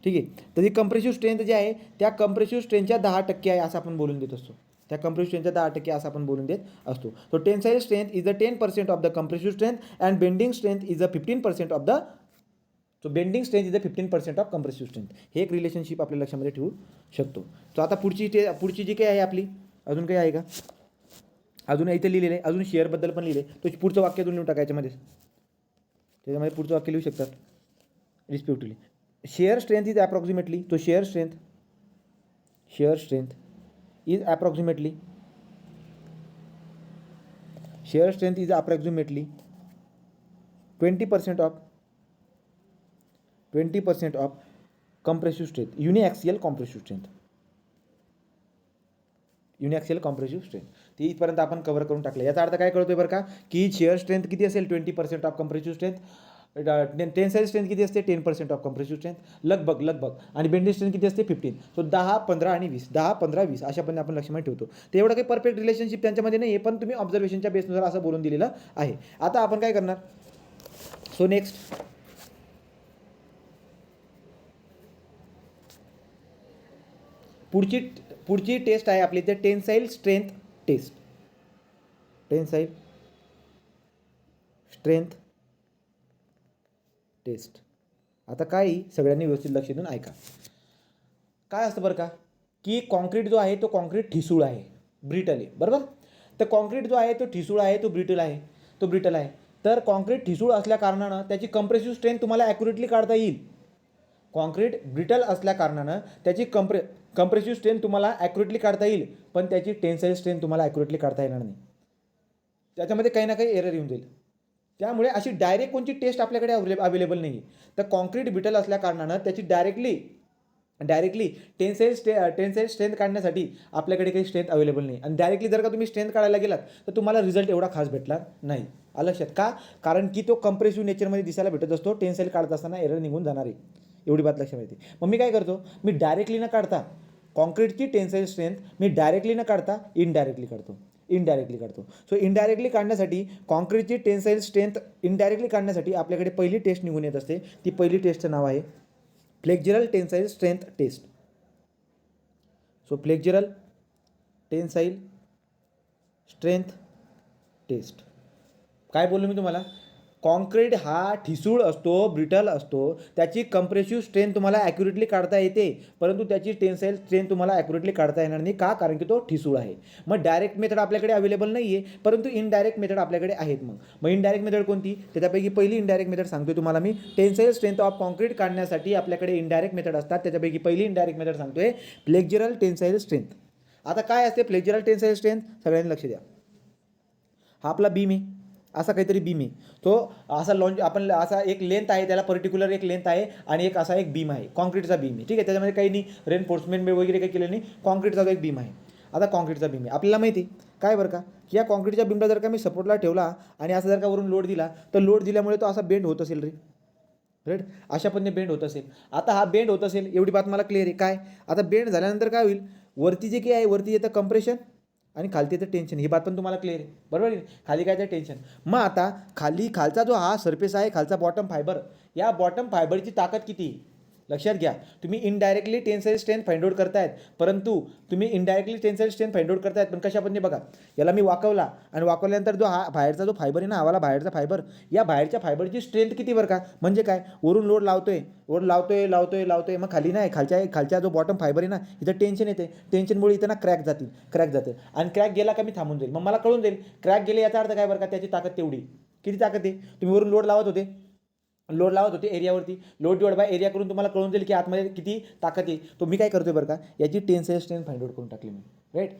ठीक आहे. तर ही कंप्रेसिव्ह स्ट्रेंथ जी आहे त्या कंप्रेसिव्ह स्ट्रेंथच्या 10% आहे असं आपण बोलून देत असतो. त्या कंप्रेसिव्ह स्ट्रेंथच्या 10% असं आपण बोलून देत असतो. So tensile strength is the 10% of the compressive strength and bending strength is the 15% of the so bending strength is the 15% of compressive strength. हे एक रिलेशनशिप आपल्या लक्षामध्ये ठेवू शकतो. सो आता पुढची जी काही आहे आपली अजून काही आहे का? अजून इथे लिहिलेलं आहे, अजून शेअरबद्दल पण लिहिले. तो पुढचं वाक्य लिहून टाकायचं मध्ये, त्याच्यामध्ये पुढचं वाक्य लिहू शकतात respectively. Shear strength is approximately, तो shear strength is approximately 20% of compressive strength, uniaxial compressive strength. ती इथपर्यंत आपण कव्हर करून टाकलं. याचा अर्थ काय कळतोय बरं का, की शेअर स्ट्रेंथ किती असेल 20% of compressive strength, tensile strength किती असते 10% ऑफ कंप्रेसिव्ह स्ट्रेंथ लगभग आणि बेंडिंग स्ट्रेंथ किती असते 15. सो 10, 15 आणि 20, 10, 15, 20 अशा पण आपण लक्षामध्ये ठेवतो. ते एवढं काही परफेक्ट रिलेशनशिप त्यांच्यामध्ये नाही आहे, पण तुम्ही ऑब्झर्वेशनच्या बेसनुसार असं बोलून दिलेलं आहे. आता आपण काय करणार, सो नेक्स्ट पुढची टेस्ट आहे आपली, ते टेन्साईल स्ट्रेंथ टेस्ट. आता काही सगळ्यांनी व्यवस्थित लक्ष देऊन ऐका. काय असतं बरं का, की कॉन्क्रीट जो आहे तो कॉन्क्रीट ठिसूळ आहे, ब्रिटल आहे, बरोबर. तर कॉन्क्रीट जो आहे तो ठिसूळ आहे, तो ब्रिटल आहे. तर कॉन्क्रीट ठिसूळ असल्या कारणानं त्याची कंप्रेसिव्ह स्ट्रेंथ तुम्हाला ॲक्युरेटली काढता येईल. कॉन्क्रीट ब्रिटल असल्या कारणानं त्याची कंप्रेसिव्ह स्ट्रेंथ तुम्हाला ॲक्युरेटली काढता येईल, पण त्याची टेन्साईल स्ट्रेंथ तुम्हाला ॲक्युरेटली काढता येणार नाही. त्याच्यामध्ये काही ना काही एरर येऊन जाईल. त्यामुळे अशी डायरेक्ट कोणती टेस्ट आपल्याकडे अवेलेबल नाही आहे. तर कॉन्क्रीट ब्रिटल असल्या कारणानं त्याची डायरेक्टली टेन्साईल स्ट्रेंथ काढण्यासाठी आपल्याकडे काही स्ट्रेंथ अवेलेबल नाही. आणि डायरेक्टली जर का तुम्ही स्ट्रेंथ काढायला गेलात तर तुम्हाला रिझल्ट एवढा खास भेटणार नाही. लक्षात का, कारण की तो कंप्रेसिव्ह नेचरमध्ये दिसायला भेटत असतो. टेन्साईल काढत असताना एरर निघून जाणार आहे, एवढी बात लक्षात येते. मग मी काय करतो, मी डायरेक्टली न काढता कॉन्क्रीटची टेन्साईल स्ट्रेंथ मी डायरेक्टली न काढता इनडायरेक्टली काढतो. सो इनडायरेक्टली काढण्यासाठी कॉन्क्रीटची टेन्साईल स्ट्रेंथ इनडायरेक्टली काढण्यासाठी आपल्याकडे पहिली टेस्ट निघून येत असते. ती पहिली टेस्टचं नाव आहे flexural tensile strength test. So flexural tensile strength test. काय बोललो मी तुम्हाला, कॉन्क्रीट हा ठिसूळ असतो, ब्रिटल असतो, त्याची कंप्रेसिव्ह स्ट्रेंथ तुम्हाला ॲक्युरेटली काढता येते, परंतु त्याची टेन्साईल स्ट्रेंथ तुम्हाला ॲक्युरेटली काढता येणार नाही. का, कारण की तो ठिसूळ आहे. मग डायरेक्ट मेथड आपल्याकडे अवेलेबल नाही आहे, परंतु इनडायरेक्ट मेथड आपल्याकडे आहेत. मग इनडायरेक्ट मेथड कोणती, त्याच्यापैकी पहिली इनडायरेक्ट मेथड सांगतोय तुम्हाला मी. टेन्साईल स्ट्रेंथ ऑफ कॉन्क्रीट काढण्यासाठी आपल्याकडे इनडायरेक्ट मेथड असतात, त्याच्यापैकी पहिली इनडायरेक्ट मेथड सांगतोय फ्लेक्झरल टेन्साईल स्ट्रेंथ. आता काय असते फ्लेक्झरल टेन्साईल स्ट्रेंथ, सगळ्यांनी लक्ष द्या. हा आपला बीम आहे, असा काहीतरी बीम आहे, तो असा आपण असा एक लेंथ आहे, त्याला पर्टिक्युलर एक लेंथ आहे आणि एक असा एक बीम आहे, कॉन्क्रीटचा बीम आहे. ठीक आहे, त्याच्यामध्ये काही नाही रेनफोर्समेंट वगैरे काही केलं नाही, कॉन्क्रीटचा जो एक बीम आहे. आता कॉन्क्रीटचा बीम आहे, आपल्याला माहिती आहे काय बरं का, की या कॉन्क्रीटच्या बीमला जर का मी सपोर्टला ठेवला आणि असा जर का वरून लोड दिला, तर लोड दिल्यामुळे तो असा बेंड होत असेल राईट, अशा पद्धतीने बेंड होत असेल. आता हा बेंड होत असेल, एवढी बात मला क्लिअर आहे. काय, आता बेंड झाल्यानंतर काय होईल, वरती जे काही आहे, वरती येतं कंप्रेशन आणि खालती येतं टेन्शन. ही बात पण तुम्हाला क्लिअर आहे, बरोबर आहे. खाली काय तर टेन्शन. मग आता खालचा जो हा सरफेस आहे, खालचा बॉटम फायबर, या बॉटम फायबरची ताकद किती लक्षात घ्या. तुम्ही indirectly tensile strength find out करतायत, परंतु तुम्ही indirectly tensile strength find out करतायत, पण कशा पद्धतीने बघा, याला मी वाकवला आणि वाकवल्यानंतर जो हा बाहेरचा जो फायबर आहे ना, हवाला बाहेरचा फायबर, या बाहेरच्या फायबरची स्ट्रेंथ किती बरं का, म्हणजे काय, वरून लोड लावतोय, मग खाली नाही, खालच्या जो बॉटम फायबर आहे ना, इथं टेन्शन येते, टेन्शनमुळे इथं ना क्रॅक जाते आणि क्रॅक गेला का मी थांबून जाईल. मग मला कळून जाईल क्रॅक गेले, याचा अर्थ काय बरं का, त्याची ताकद तेवढी. किती ताकद आहे, तुम्ही वरून लोड लावत होते एरियावरती, लोड डिवाइड बाय एरिया करून तुम्हाला कळून जाईल की आतमध्ये किती ताकद आहे. तो मी काय करतोय बरं का, याची टेन्साईल स्ट्रेंथ फाइंड आउट करून टाकली मी, राईट.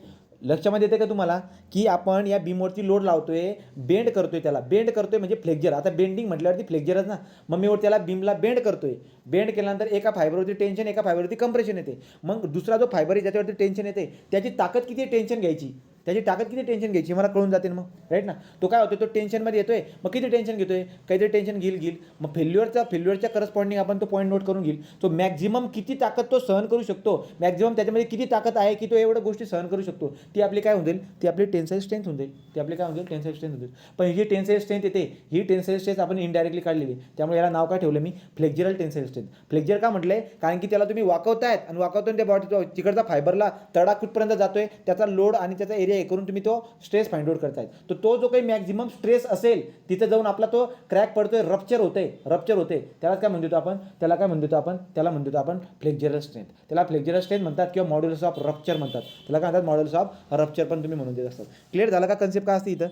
लक्षामध्ये येते का तुम्हाला, की आपण या बीमवरती लोड लावतोय, बेंड करतोय म्हणजे फ्लेक्झर. आता बेंडिंग म्हटल्यावरती फ्लेक्झरच ना, मग मी त्याला बीमला बेंड केल्यानंतर एका फायबरवरती टेन्शन, एका फायबरवरती कंप्रेशन येते. मग दुसरा जो फायबर आहे ज्याच्यावरती टेन्शन येते, त्याची ताकद किती आहे टेन्शन घ्यायची, त्याची ताकद किती टेन्शन घ्यायची मला कळून जाते ना मग, राईट ना. तो काय होतो, तो टेन्शनमध्ये येतोय, मग किती टेन्शन घेतोय, काहीतरी टेन्शन घेईल, मग फेल्युअरच्या करस्पॉन्डिंग आपण तो पॉईंट नोट करून घेईल. तो मॅक्झिमम किती ताकद तो सहन करू शकतो, मॅक्झिमम त्याच्यामध्ये किती ताकद आहे की तो एवढ्या गोष्टी सहन करू शकतो, ती आपली काय होऊन जाईल, ती आपली टेन्साईल स्ट्रेंथ होऊन जाईल, ती आपली काय होऊन जाईल, टेन्साईल स्ट्रेंथ होऊन जाईल. पण ही टेन्साईल स्ट्रेंथ येते, ही टेन्साईल स्ट्रेंथ आपण इनडायरेक्टली काढलेली, त्यामुळे याला नाव काय ठेवलं मी, फ्लेक्झरल टेन्साईल स्ट्रेंथ. फ्लेक्झर का म्हटलंय, कारण की त्याला तुम्ही वाकवतायत आणि वाकवतो त्या बॉडी तिकडचा फायबरला तडा कुठपर्यंत जातोय, त्याचा लोड आणि त्याचा एरिया हे करून तुम्ही तो स्ट्रेस फाइंड आउट करतायत. तर तो जो काही मॅक्झिमम स्ट्रेस असेल तिथे जाऊन आपला तो क्रॅक पडतोय, रप्चर होते, त्याला काय म्हणतो आपण, त्याला म्हणतो आपण फ्लेक्झरल स्ट्रेंथ. त्याला फ्लेक्झरल स्ट्रेंथ म्हणतात किंवा मॉड्युलस ऑफ रप्चर म्हणतात. त्याला काय म्हणतात, मॉड्युलस ऑफ रप्चर पण तुम्ही म्हणून देत असतात. क्लिअर झालं का कन्सेप्ट काय असते इथं.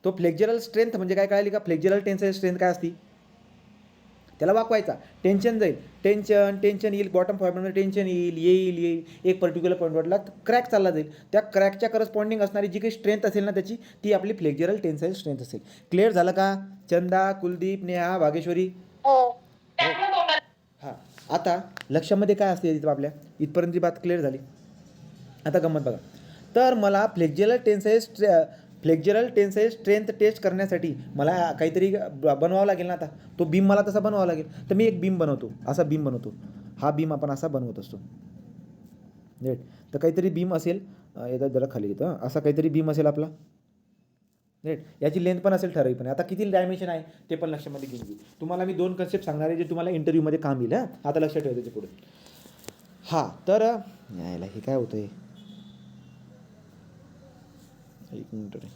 तो फ्लेक्झरल स्ट्रेंथ म्हणजे काय कळाली का, फ्लेक्झरल टेन्साईल स्ट्रेंथ काय असती, त्याला वाकवायचा, टेन्शन जाईल, टेन्शन येईल, बॉटम फायबरमध्ये टेन्शन येईल, एक पर्टिक्युलर पॉईंटवरला क्रॅक चालला जाईल, त्या क्रॅकच्या करस्पॉन्डिंग असणारी जी काही स्ट्रेंथ असेल ना त्याची, ती आपली फ्लेक्झरल टेन्साईल स्ट्रेंथ असेल. क्लिअर झालं का चंदा, कुलदीप, नेहा, वागेश्वरी. हां, आता लक्षामध्ये काय असते इथं आपल्या, इथपर्यंत बात क्लिअर झाली. आता गंमत बघा, तर मला फ्लेक्झरल टेन्साईल स्ट्रेंथ टेस्ट करण्यासाठी मला काहीतरी बनवावं लागेल ना. आता तो बीम मला तसा बनवावा लागेल, तर मी एक बीम बनवतो, असा बीम बनवतो, हा बीम आपण असा बनवत असतो, राईट. तर काहीतरी बीम असेल, येतात जरा खाली येतं, असा काहीतरी बीम असेल आपला, राईट. याची लेंथ पण असेल ठराविक, पण आता किती डायमेन्शन आहे ते पण लक्षामध्ये घेऊन घेऊ. तुम्हाला मी 2 कन्सेप्ट सांगणार आहे जे तुम्हाला इंटरव्ह्यूमध्ये काम येईल. आता लक्षात ठेवा त्याच्या पुढे. हां, तर यायला हे काय होतं, एक मिनिट रे.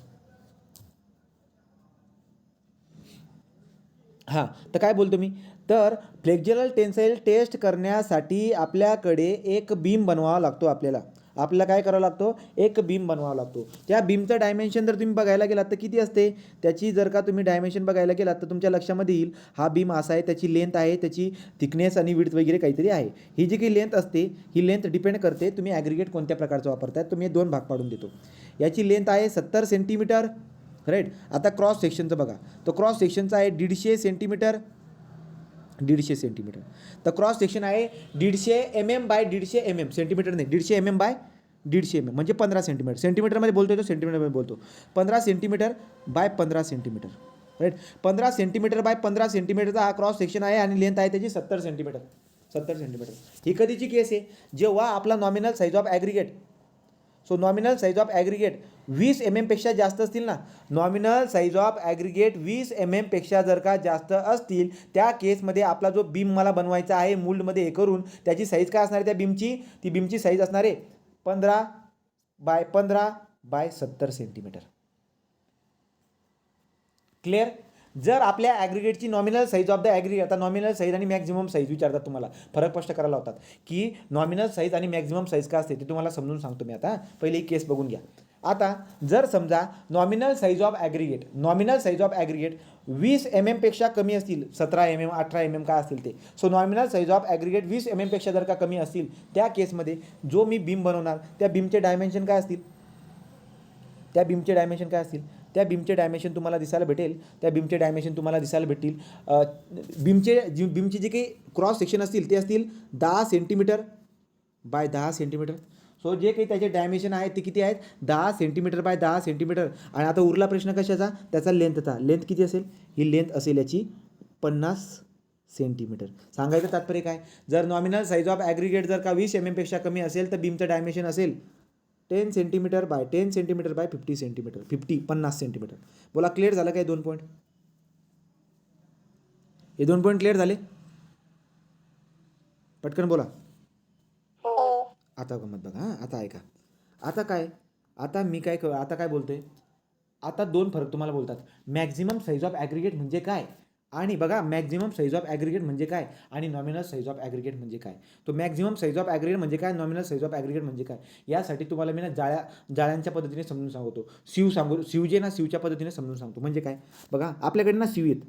हां, तर काय बोलतो मी, तर फ्लेक्झरल टेन्साईल टेस्ट करण्यासाठी आपल्याकडे एक बीम बनवावा लागतो. आपल्याला काय करावं लागतो, एक बीम बनवावा लागतो. त्या बीमचं डायमेन्शन जर तुम्ही बघायला गेलात तर किती असते, त्याची जर का तुम्ही डायमेन्शन बघायला गेलात तर तुमच्या लक्षामध्ये येईल, हा बीम असा आहे, त्याची लेंथ आहे, त्याची थिकनेस आणि विड्थ वगैरे काहीतरी आहे. ही जी काही लेंथ असते, ही लेंथ डिपेंड करते तुम्ही ॲग्रिगेट कोणत्या प्रकारचं वापरताय. तुम्ही 2 भाग पाडून देतो. याची लेंथ आहे 70 सेंटीमीटर, राईट. आता क्रॉस सेक्शनचं बघा, तो क्रॉस सेक्शनचा आहे 150 सेंटीमीटर. तर क्रॉस सेक्शन आहे 150 mm बाय 150 mm, सेंटीमीटर नाही, 150 mm बाय 150 mm म्हणजे 15 सेंटीमीटर. सेंटीमीटरमध्ये बोलतो, तो सेंटीमीटरमध्ये बोलतो, 15 centimetre by 15 centimetre, right. 15 centimetre by 15 सेंटीमीटरचा हा क्रॉस सेक्शन आहे आणि लेंथ आहे त्याची 70 सेंटीमीटर. ही कधीची केस आहे, जेव्हा आपला nominal size of aggregate, so nominal size of aggregate 20 mm पेक्षा जास्त असतील ना, nominal size of aggregate 20 mm पेक्षा जर का जास्त असतील, त्या केसमध्ये आपला जो बीम मला बनवायचा आहे मोल्डमध्ये हे करून, त्याची साईज काय असणार आहे त्या बीमची, ती बीमची साईज असणार आहे 15 बाय 15 बाय 70 सेंटीमीटर. क्लिअर. जर आपल्या ॲग्रिगेटची nominal size of the aggregate, आता नॉमिनल साईज आणि मॅक्झिमम साईज विचारतात तुम्हाला, फरक स्पष्ट करायला होतात की नॉमिनल साईज आणि मॅक्झिमम साईज काय असते ते तुम्हाला समजून सांगतो मी. आता पहिले एक केस बघून घ्या. आता जर समजा nominal size of aggregate 20 mm पेक्षा कमी असतील, 17 mm 18 mm काय असतील ते, so nominal size of aggregate 20 mm पेक्षा जर का कमी असतील, त्या केसमध्ये जो मी बीम बनवणार त्या बीमचे डायमेन्शन काय असतील, त्या बीमचे डायमेन्शन तुम्हाला दिसायला भेटेल. बीमची जी काही क्रॉस सेक्शन असतील ते असतील 10 सेंटीमीटर बाय 10 सेंटीमीटर. सो जे काही त्याचे डायमेन्शन आहेत ते किती आहेत, 10 सेंटीमीटर बाय 10 सेंटीमीटर. आणि आता उरला प्रश्न कशाचा, त्याचा लेंथचा. लेंथ किती असेल, ही लेंथ असेल याची 50 सेंटीमीटर. सांगायचं तात्पर्य काय, जर नॉमिनल साईज ऑफ ॲग्रिगेट जर का 20 mm पेक्षा कमी असेल तर बीमचं डायमेन्शन असेल 10 centimetre bye 10 centimetre bye 50 centimetre, 50 centimetre. बोला क्लिअर झालं काय 2 पॉईंट, हे 2 पॉईंट क्लिअर झाले, पटकन बोला. आता गमत बघा, आता ऐका. आता काय बोलतोय, आता 2 फरक तुम्हाला बोलतात, मॅक्झिमम साईज ऑफ ॲग्रिगेट म्हणजे काय, आणि बघा मॅक्झिमम साईज ऑफ ॲग्रिगेट म्हणजे काय आणि नॉमिनल साईज ऑफ ॲग्रिगेट म्हणजे काय. तो मॅक्झिमम साईज ऑफ ॲग्रिगेट म्हणजे काय, नॉमिनल साईज ऑफ ॲग्रिगेट म्हणजे काय, यासाठी तुम्हाला मी ना जाळ्यांच्या पद्धतीने समजून सांगतो. शिव जे ना शिवच्या पद्धतीने समजून सांगतो. म्हणजे काय बघा, आपल्याकडे ना शिव आहेत,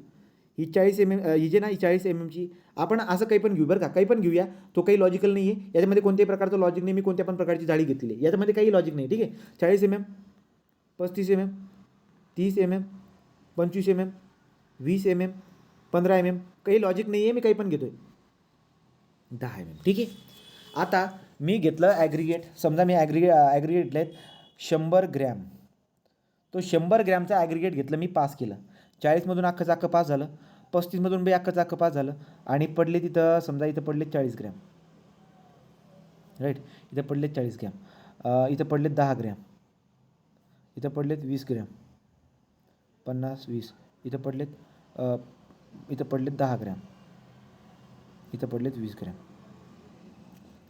ही 40 mm, ही जे ना 40 mm आपण असं काही पण घेऊ बरं का, काही पण घेऊया, तो काही लॉजिकल नाही आहे, याच्यामध्ये कोणत्याही प्रकारचं लॉजिक नाही. मी कोणत्या पण प्रकारची जाळी घेतलेली आहे, याच्यामध्ये काही लॉजिक नाही, ठीक आहे. 40 mm, 35 mm, 30 mm, 25 mm, 20 mm, 15 mm, काही लॉजिक नाही आहे, मी काही पण घेतोय 10 mm, ठीक आहे. आता मी घेतलं ॲग्रिगेट, समजा मी ॲग्रिगेट घेतलं आहेत 100 ग्रॅम, तो 100 ग्रॅमचा ॲग्रिगेट घेतलं मी, पास केलं. 40मधून अख्खं अख्खं पास झालं, 35मधून बी अख्खं अख्खं पास झालं, आणि पडले तिथं समजा इथं पडले 40 ग्रॅम, राईट. इथं पडलेत 40 ग्रॅम, इथं पडलेत 10 ग्रॅम, इथं पडलेत 20 ग्रॅम, 50 20, इथं पडलेत 10 ग्रॅम, इथं पडलेत 20 ग्रॅम.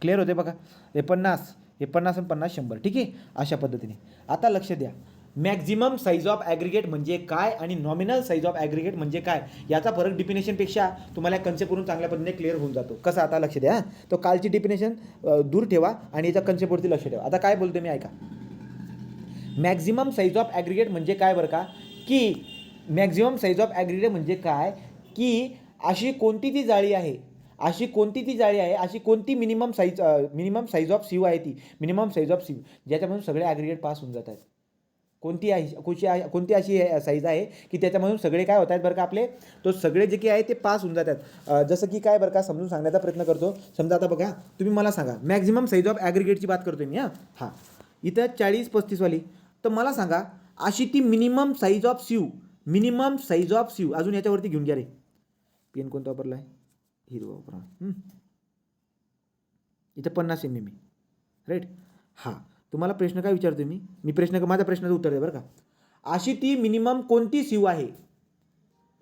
क्लिअर होते बघा. हे 50 आणि 50 100, ठीक आहे. अशा पद्धतीने. आता लक्ष द्या, मॅक्झिमम साईज ऑफ ॲग्रिगेट म्हणजे काय आणि नॉमिनल साईज ऑफ ॲग्रिगेट म्हणजे काय, याचा फरक डिफिनेशनपेक्षा तुम्हाला कन्सेप्ट करून चांगल्या पद्धतीने क्लिअर होऊन जातो. कसं, आता लक्ष द्या. तो कालची डिफिनेशन दूर ठेवा आणि याच्या कन्सेप्टवरती लक्ष ठेवा. आता काय बोलतो मी, ऐका. मॅक्झिमम साईज ऑफ ॲग्रिगेट म्हणजे काय बरं का, की मॅक्झिमम साईज ऑफ ॲग्रिगेट म्हणजे काय, की अशी कोणती ती जाळी आहे, अशी कोणती मिनिमम साईज ऑफ सीव आहे, ती मिनिमम साईज ऑफ सीव ज्याच्यामधून सगळे ॲग्रिगेट पास होऊन जातात. कोणती अशी साईज आहे की त्याच्यामधून सगळे काय होत आहेत बरं का आपले, तो सगळे जे काही आहे ते पास होऊन जातात. जसं की काय बरं का, समजून सांगण्याचा प्रयत्न करतो. समजा आता बघा, तुम्ही मला सांगा मॅक्झिमम साईज ऑफ ॲग्रिगेटची बात करतोय मी. हां, इथं 40-35 वाली, तर मला सांगा अशी ती मिनिमम साईज ऑफ सीव, अजून याच्यावरती घेऊन घ्या रे. पेन कोणता वापरला आहे, हिरवा वापरा. इथं 50 mm, राईट. हां, तुम्हाला प्रश्न काय विचारतो मी माझ्या प्रश्नाचं उत्तर द्या बरं का. अशी ती मिनिमम कोणती सीव आहे,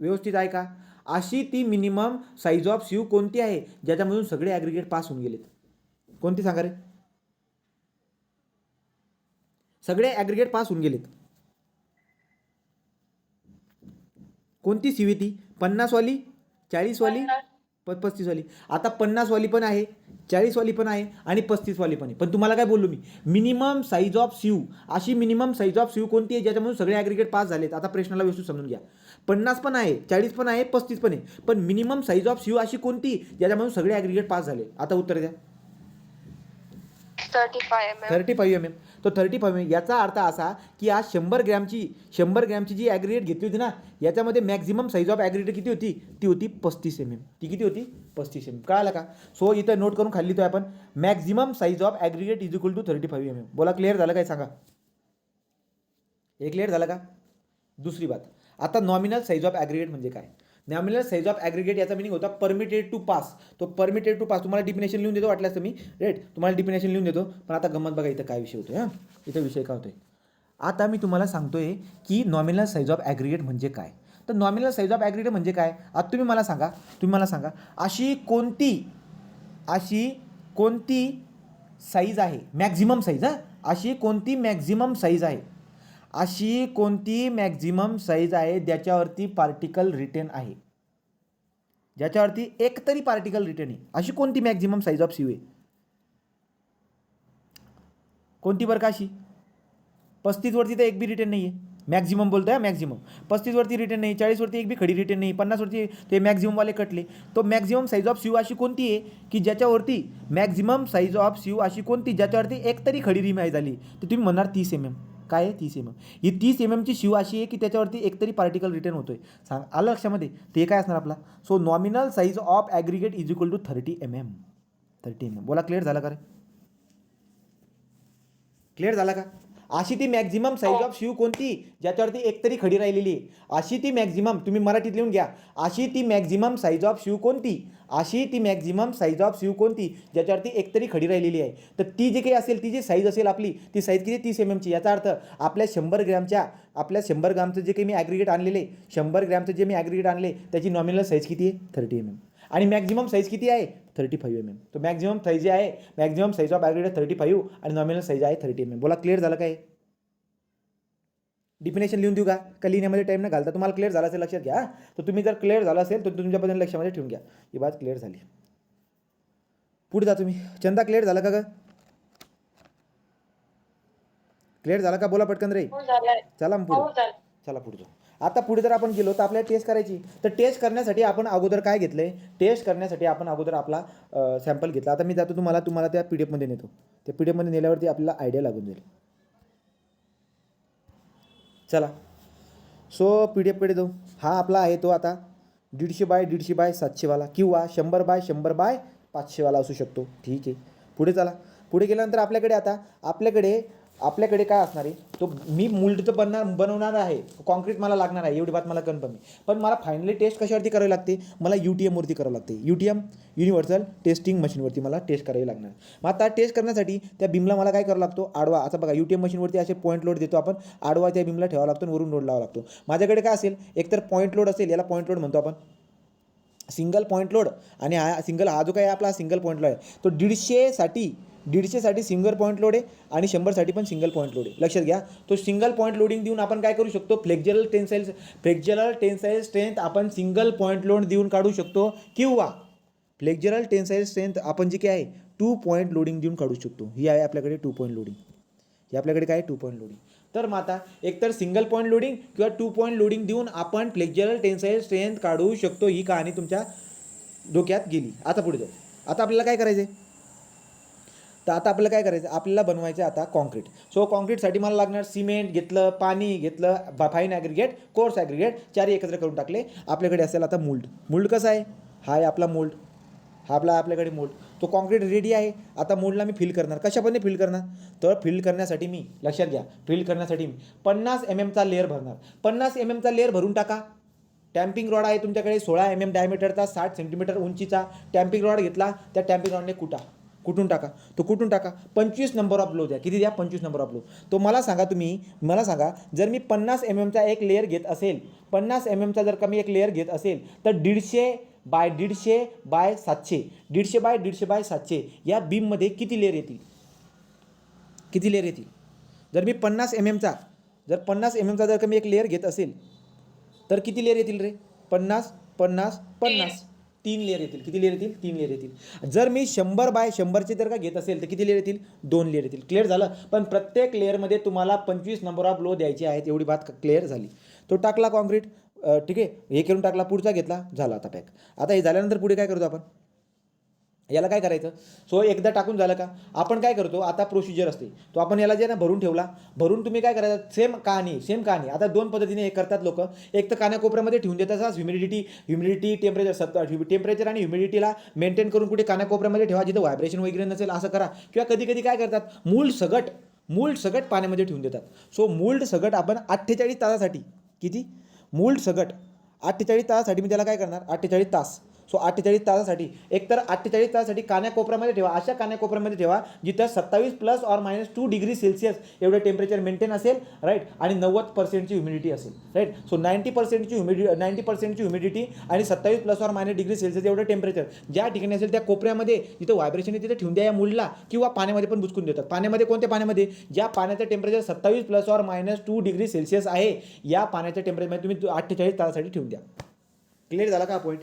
व्यवस्थित आहे का, अशी ती मिनिमम साईज ऑफ सीव कोणती आहे ज्याच्यामधून सगळे ॲग्रिगेट पास होऊन गेलेत, कोणती सांगा रे. सगळे ॲग्रिगेट पास होऊन गेलेत, कोणती सीव आहे ती, 50 वाली, 40 वाली, 35 वाली. आता 50 वाली पण आहे, 40 वाली पण आहे आणि 35 वाली पण आहे. पण तुम्हाला काय बोललो मी, मिनिमम साईज ऑफ सीव, अशी मिनिमम साईज ऑफ सीव कोणती आहे ज्याच्यामधून सगळे ॲग्रिगेट पास झालेत. आता प्रश्नाला व्यवस्थित समजून घ्या. 50 पण आहे, 40 पण आहे, 35 पण आहे, पण मिनिमम साईज ऑफ सीव अशी कोणती ज्याच्यामधून सगळे ॲग्रिगेट पास झाले. आता उत्तर द्या. 35 mm. तो 35 mm, याचा अर्थ असा की आज 100 ग्रॅमची जी ॲग्रिगेट घेतली होती ना, याच्यामध्ये मॅक्झिमम साईज ऑफ ॲग्रिगेट किती होती, ती होती 35 mm. ती किती होती, 35 mm. कळालं का. सो इथं नोट करून खाल्ली तो आपण, maximum size of aggregate is equal to 35 mm. बोला, क्लिअर झालं काय, सांगा. हे क्लिअर झालं का. दुसरी बात, आता नॉमिनल साईज ऑफ ॲग्रिगेट म्हणजे काय. नॉमिनल साईज ऑफ ॲग्रिगेट याचा मिनिंग होता परमिटेड टू पास. तो परमिटेड टू पास तुम्हाला डिफिनेशन लिहून देतो वाटल्यास तुम्ही, राईट. तुम्हाला डिफिनेशन लिहून देतो. पण आता गंमत बघा, इथं काय विषय होतोय. इथं विषय काय होतोय, आता मी तुम्हाला सांगतोय की नॉमिनल साईज ऑफ ॲग्रिगेट म्हणजे काय. तर नॉमिनल साईज ऑफ ॲग्रिगेट म्हणजे काय, आता तुम्ही मला सांगा अशी कोणती साईज आहे, मॅक्झिमम साईज, अशी कोणती मॅक्झिमम साईज आहे ज्याच्यावरती पार्टिकल रिटेन आहे, ज्याच्यावरती एकतरी पार्टिकल रिटेन आहे. अशी कोणती मॅक्झिमम साईज ऑफ सीव आहे, कोणती बरं का. अशी 35 वरती तर एक बी रिटेन नाही आहे, मॅक्झिमम बोलतोय, मॅक्झिमम. 35 वरती रिटेन नाही, 40 वरती एक बी खडी रिटेन नाही, 50 वरती ते मॅक्झिममवाले कटले. तो मॅक्झिमम साईज ऑफ सीव अशी कोणती आहे की ज्याच्यावरती मॅक्झिमम साईज ऑफ सीव अशी कोणती ज्याच्यावरती एकतरी खडी रिमाय झाली, तर तुम्ही म्हणणार 30 mm. काय आहे, 30 mm. ही 30 mm ची सीव अशी आहे की त्याच्यावरती एकतरी पार्टिकल रिटर्न होतोय. सांग, आलं लक्षामध्ये. ते काय असणार आपला. So nominal size of aggregate is equal to 30 mm. बोला, क्लिअर झाला का रे, क्लिअर झाला का. अशी ती मॅक्झिमम साईज ऑफ सीव कोणती ज्याच्यावरती एकतरी खडी राहिलेली आहे, अशी ती मॅक्झिमम, तुम्ही मराठीत लिहून घ्या, अशी ती मॅक्झिमम साईज ऑफ सीव कोणती ज्याच्यावरती एकतरी खडी राहिलेली आहे. तर ती जी काही असेल, ती जी साईज असेल आपली, ती साईज किती, 30 mm ची. याचा अर्थ आपल्या 100 ग्रॅमचं जे काही मी ॲग्रिगेट आणलेले, 100 ग्रॅमचं जे मी ॲग्रिगेट आणले, त्याची नॉमिनल साईज किती आहे, 30 mm. आणि मॅक्झिमम साईज किती आहे, 35 mm. तो मॅक्झिमम साईज जे आहे, मॅक्झिमम साईज ऑफ ॲग्रिगेट 35 आणि नॉमिनल साईज आहे 30 mm. बोला, क्लिअर झालं काय. डिफिनेशन लिहून देऊ का लिहिण्यामध्ये टाईम न घालता, तुम्हाला क्लिअर झाला असेल लक्षात घ्या. तर तुम्ही जर क्लिअर झाला असेल तर तुमच्या पद्धतीने लक्षामध्ये ठेवून घ्या. ही बात क्लिअर झाली. पुढे जा तुम्ही. चंदा, क्लिअर झाला का, क्लिअर झाला का, बोला पटकन रे. चला पुढे, चला पुढे जाऊ. आता पुढे जर आपण गेलो तर आपल्याला टेस्ट करायची. तर टेस्ट करण्यासाठी आपण अगोदर काय घेतलंय, आपला सॅम्पल घेतला. आता मी जातो, तुम्हाला त्या PDF मध्ये नेतो. त्या PDF मध्ये नेल्यावरती आपल्याला आयडिया लागून जाईल. चला, सो PDF कडे जाऊ. हा आपला आहे तो आता 150 बाय 150 बाय 700 वाला किंवा 100 बाय 100 बाय 500 वाला असू शकतो. ठीक आहे, पुढे चला. पुढे गेल्यानंतर आपल्याकडे आपल्याकडे काय असणार आहे, तो मी मोल्ड तर बनवणार आहे, कॉन्क्रीट मला लागणार आहे, एवढी बात मला कन्फर्म आहे. पण मला फायनली टेस्ट कशावरती करावी लागते, मला UTM वरती करावं लागते. UTM युनिव्हर्सल टेस्टिंग मशीनवरती मला टेस्ट करावी लागणार. मग आता टेस्ट करण्यासाठी त्या बीमला मला काय करावं लागतो, आडवा. आता बघा UTM मशीनवरती असे पॉईंट लोड देतो आपण, आडवा त्या बीमला ठेवावा लागतो, वरून लोड लावावा लागतो. माझ्याकडे काय असेल, एकतर पॉईंट लोड असेल, याला पॉईंट लोड म्हणतो आपण, सिंगल पॉईंट लोड. आणि हा जो काय आपला सिंगल पॉईंट लोड आहे तो 150साठी सिंगल पॉईंट लोड आहे आणि 100साठी पण सिंगल पॉईंट लोड आहे. लक्षात घ्या, तो सिंगल पॉईंट लोडिंग देऊन आपण काय करू शकतो, फ्लेक्झरल टेन्साईल स्ट्रेंथ आपण सिंगल पॉईंट लोड देऊन काढू शकतो, किंवा फ्लेक्झरल टेन्साईल स्ट्रेंथ आपण जी काय आहे 2 पॉईंट लोडिंग देऊन काढू शकतो. ही आहे आपल्याकडे 2 पॉईंट लोडिंग. ही आपल्याकडे काय 2 पॉईंट लोडिंग. तर मग आता एकतर सिंगल पॉईंट लोडिंग किंवा 2 पॉईंट लोडिंग देऊन आपण फ्लेक्झरल टेन्साईल स्ट्रेंथ काढू शकतो. ही कहाणी तुमच्या डोक्यात गेली. आता पुढे जाऊ. आता आपल्याला काय करायचं आहे, तर आता आपल्याला काय करायचं, आपल्याला बनवायचं आता कॉन्क्रीट. सो कॉन्क्रीटसाठी मला लागणार सिमेंट घेतलं, पाणी घेतलं, फाईन ॲग्रिगेट, कोर्स ॲग्रिगेट, चारही एकत्र करून टाकले. आपल्याकडे असेल आता मोल्ड कसा आहे, हा आहे आपला मोल्ड, आपल्याकडे मोल्ड. तो कॉन्क्रीट रेडी आहे. आता मोल्डला मी फिल करणार. कशापणे फिल करणार, तर फिल करण्यासाठी मी, लक्षात घ्या, फिल करण्यासाठी मी 50 mm लेअर भरणार. 50 mm लेअर भरून टाका. टॅम्पिंग रॉड आहे तुमच्याकडे 16 mm डायमीटरचा, 60 सेंटीमीटर उंचीचा टॅम्पिंग रॉड घेतला. त्या टॅम्पिंग रॉडने कुठून टाका. 25 नंबर ऑफ लो द्या. किती द्या, 25 नंबर ऑफ लो. तो मला सांगा, जर मी 50 mmचा एक लेअर घेत असेल, 50 mmचा जर का मी एक लेअर घेत असेल, तर 150 बाय 700 या बीममध्ये किती लेअर येतील, जर मी 50 mmचा जर का मी एक लेअर घेत असेल तर किती लेअर येतील रे, 50 3 लेअर येतील. किती लेअर येतील, 3 लेअर येतील. जर मी 100 बाय 100चे जर का घेत असेल तर किती लेअर येतील, 2 लेअर येतील. क्लिअर झालं. पण प्रत्येक लेअरमध्ये तुम्हाला 25 नंबर ऑफ लो द्यायचे आहेत. एवढी बात क्लिअर झाली. तो टाकला कॉन्क्रीट, ठीक आहे, हे करून टाकला, पुढचा घेतला, झाला आता पॅक. आता हे झाल्यानंतर पुढे काय करतो आपण, याला काय करायचं. सो एकदा टाकून झालं का, आपण काय करतो, आता प्रोसिजर असते, तो आपण याला जे ना भरून ठेवला. भरून तुम्ही काय करायचं, सेम कहाणी. आता 2 पद्धतीने हे करतात लोक. एक तर कानाकोपऱ्यामध्ये ठेवून देतात, ह्युमिडिटी टेम्परेचर आणि ह्युमिडिटीला मेंटेन करून कुठे कानाकोपऱ्यामध्ये ठेवा, जिथं व्हायब्रेशन वगैरे नसेल, असं करा. किंवा कधी काय करतात, मूल्ड सगट पाण्यामध्ये ठेवून देतात. सो मूल्ड सगट आपण 48 तासासाठी, किती, मूल्ड सगट 48 तासासाठी मी त्याला काय करणार, 48 तास. सो 48 तासासाठी, एकतर 48 तासासाठी कानाकोपऱ्यामध्ये ठेवा. अशा कानाकोपऱ्यामध्ये ठेवा जिथं 27 ± 2 डिग्री सेल्सिअस एवढं टेम्परेचर मेंटेन असेल, राईट, आणि 90% ह्युमिडिटी असेल, राईट. सो 90% ह्युमिडिटी आणि 27 ± डिग्री सेल्सिअस एवढं टेम्परेचर ज्या ठिकाणी असेल त्या कोपऱ्यामध्ये जिथं व्हायब्रेशन आहे तिथे ठेवून द्या या मूलला. किंवा पाण्यामध्ये पण बुचकून देतात. पाण्यामध्ये, कोणत्या पाण्यामध्ये, ज्या पाण्याचं टेम्परेचर 27 ± 2 डिग्री सेल्सिअस आहे, या पाण्याच्या टेम्परेचरमध्ये तुम्ही 48 तासासाठी ठेवून द्या. क्लिअर झाला का पॉईंट,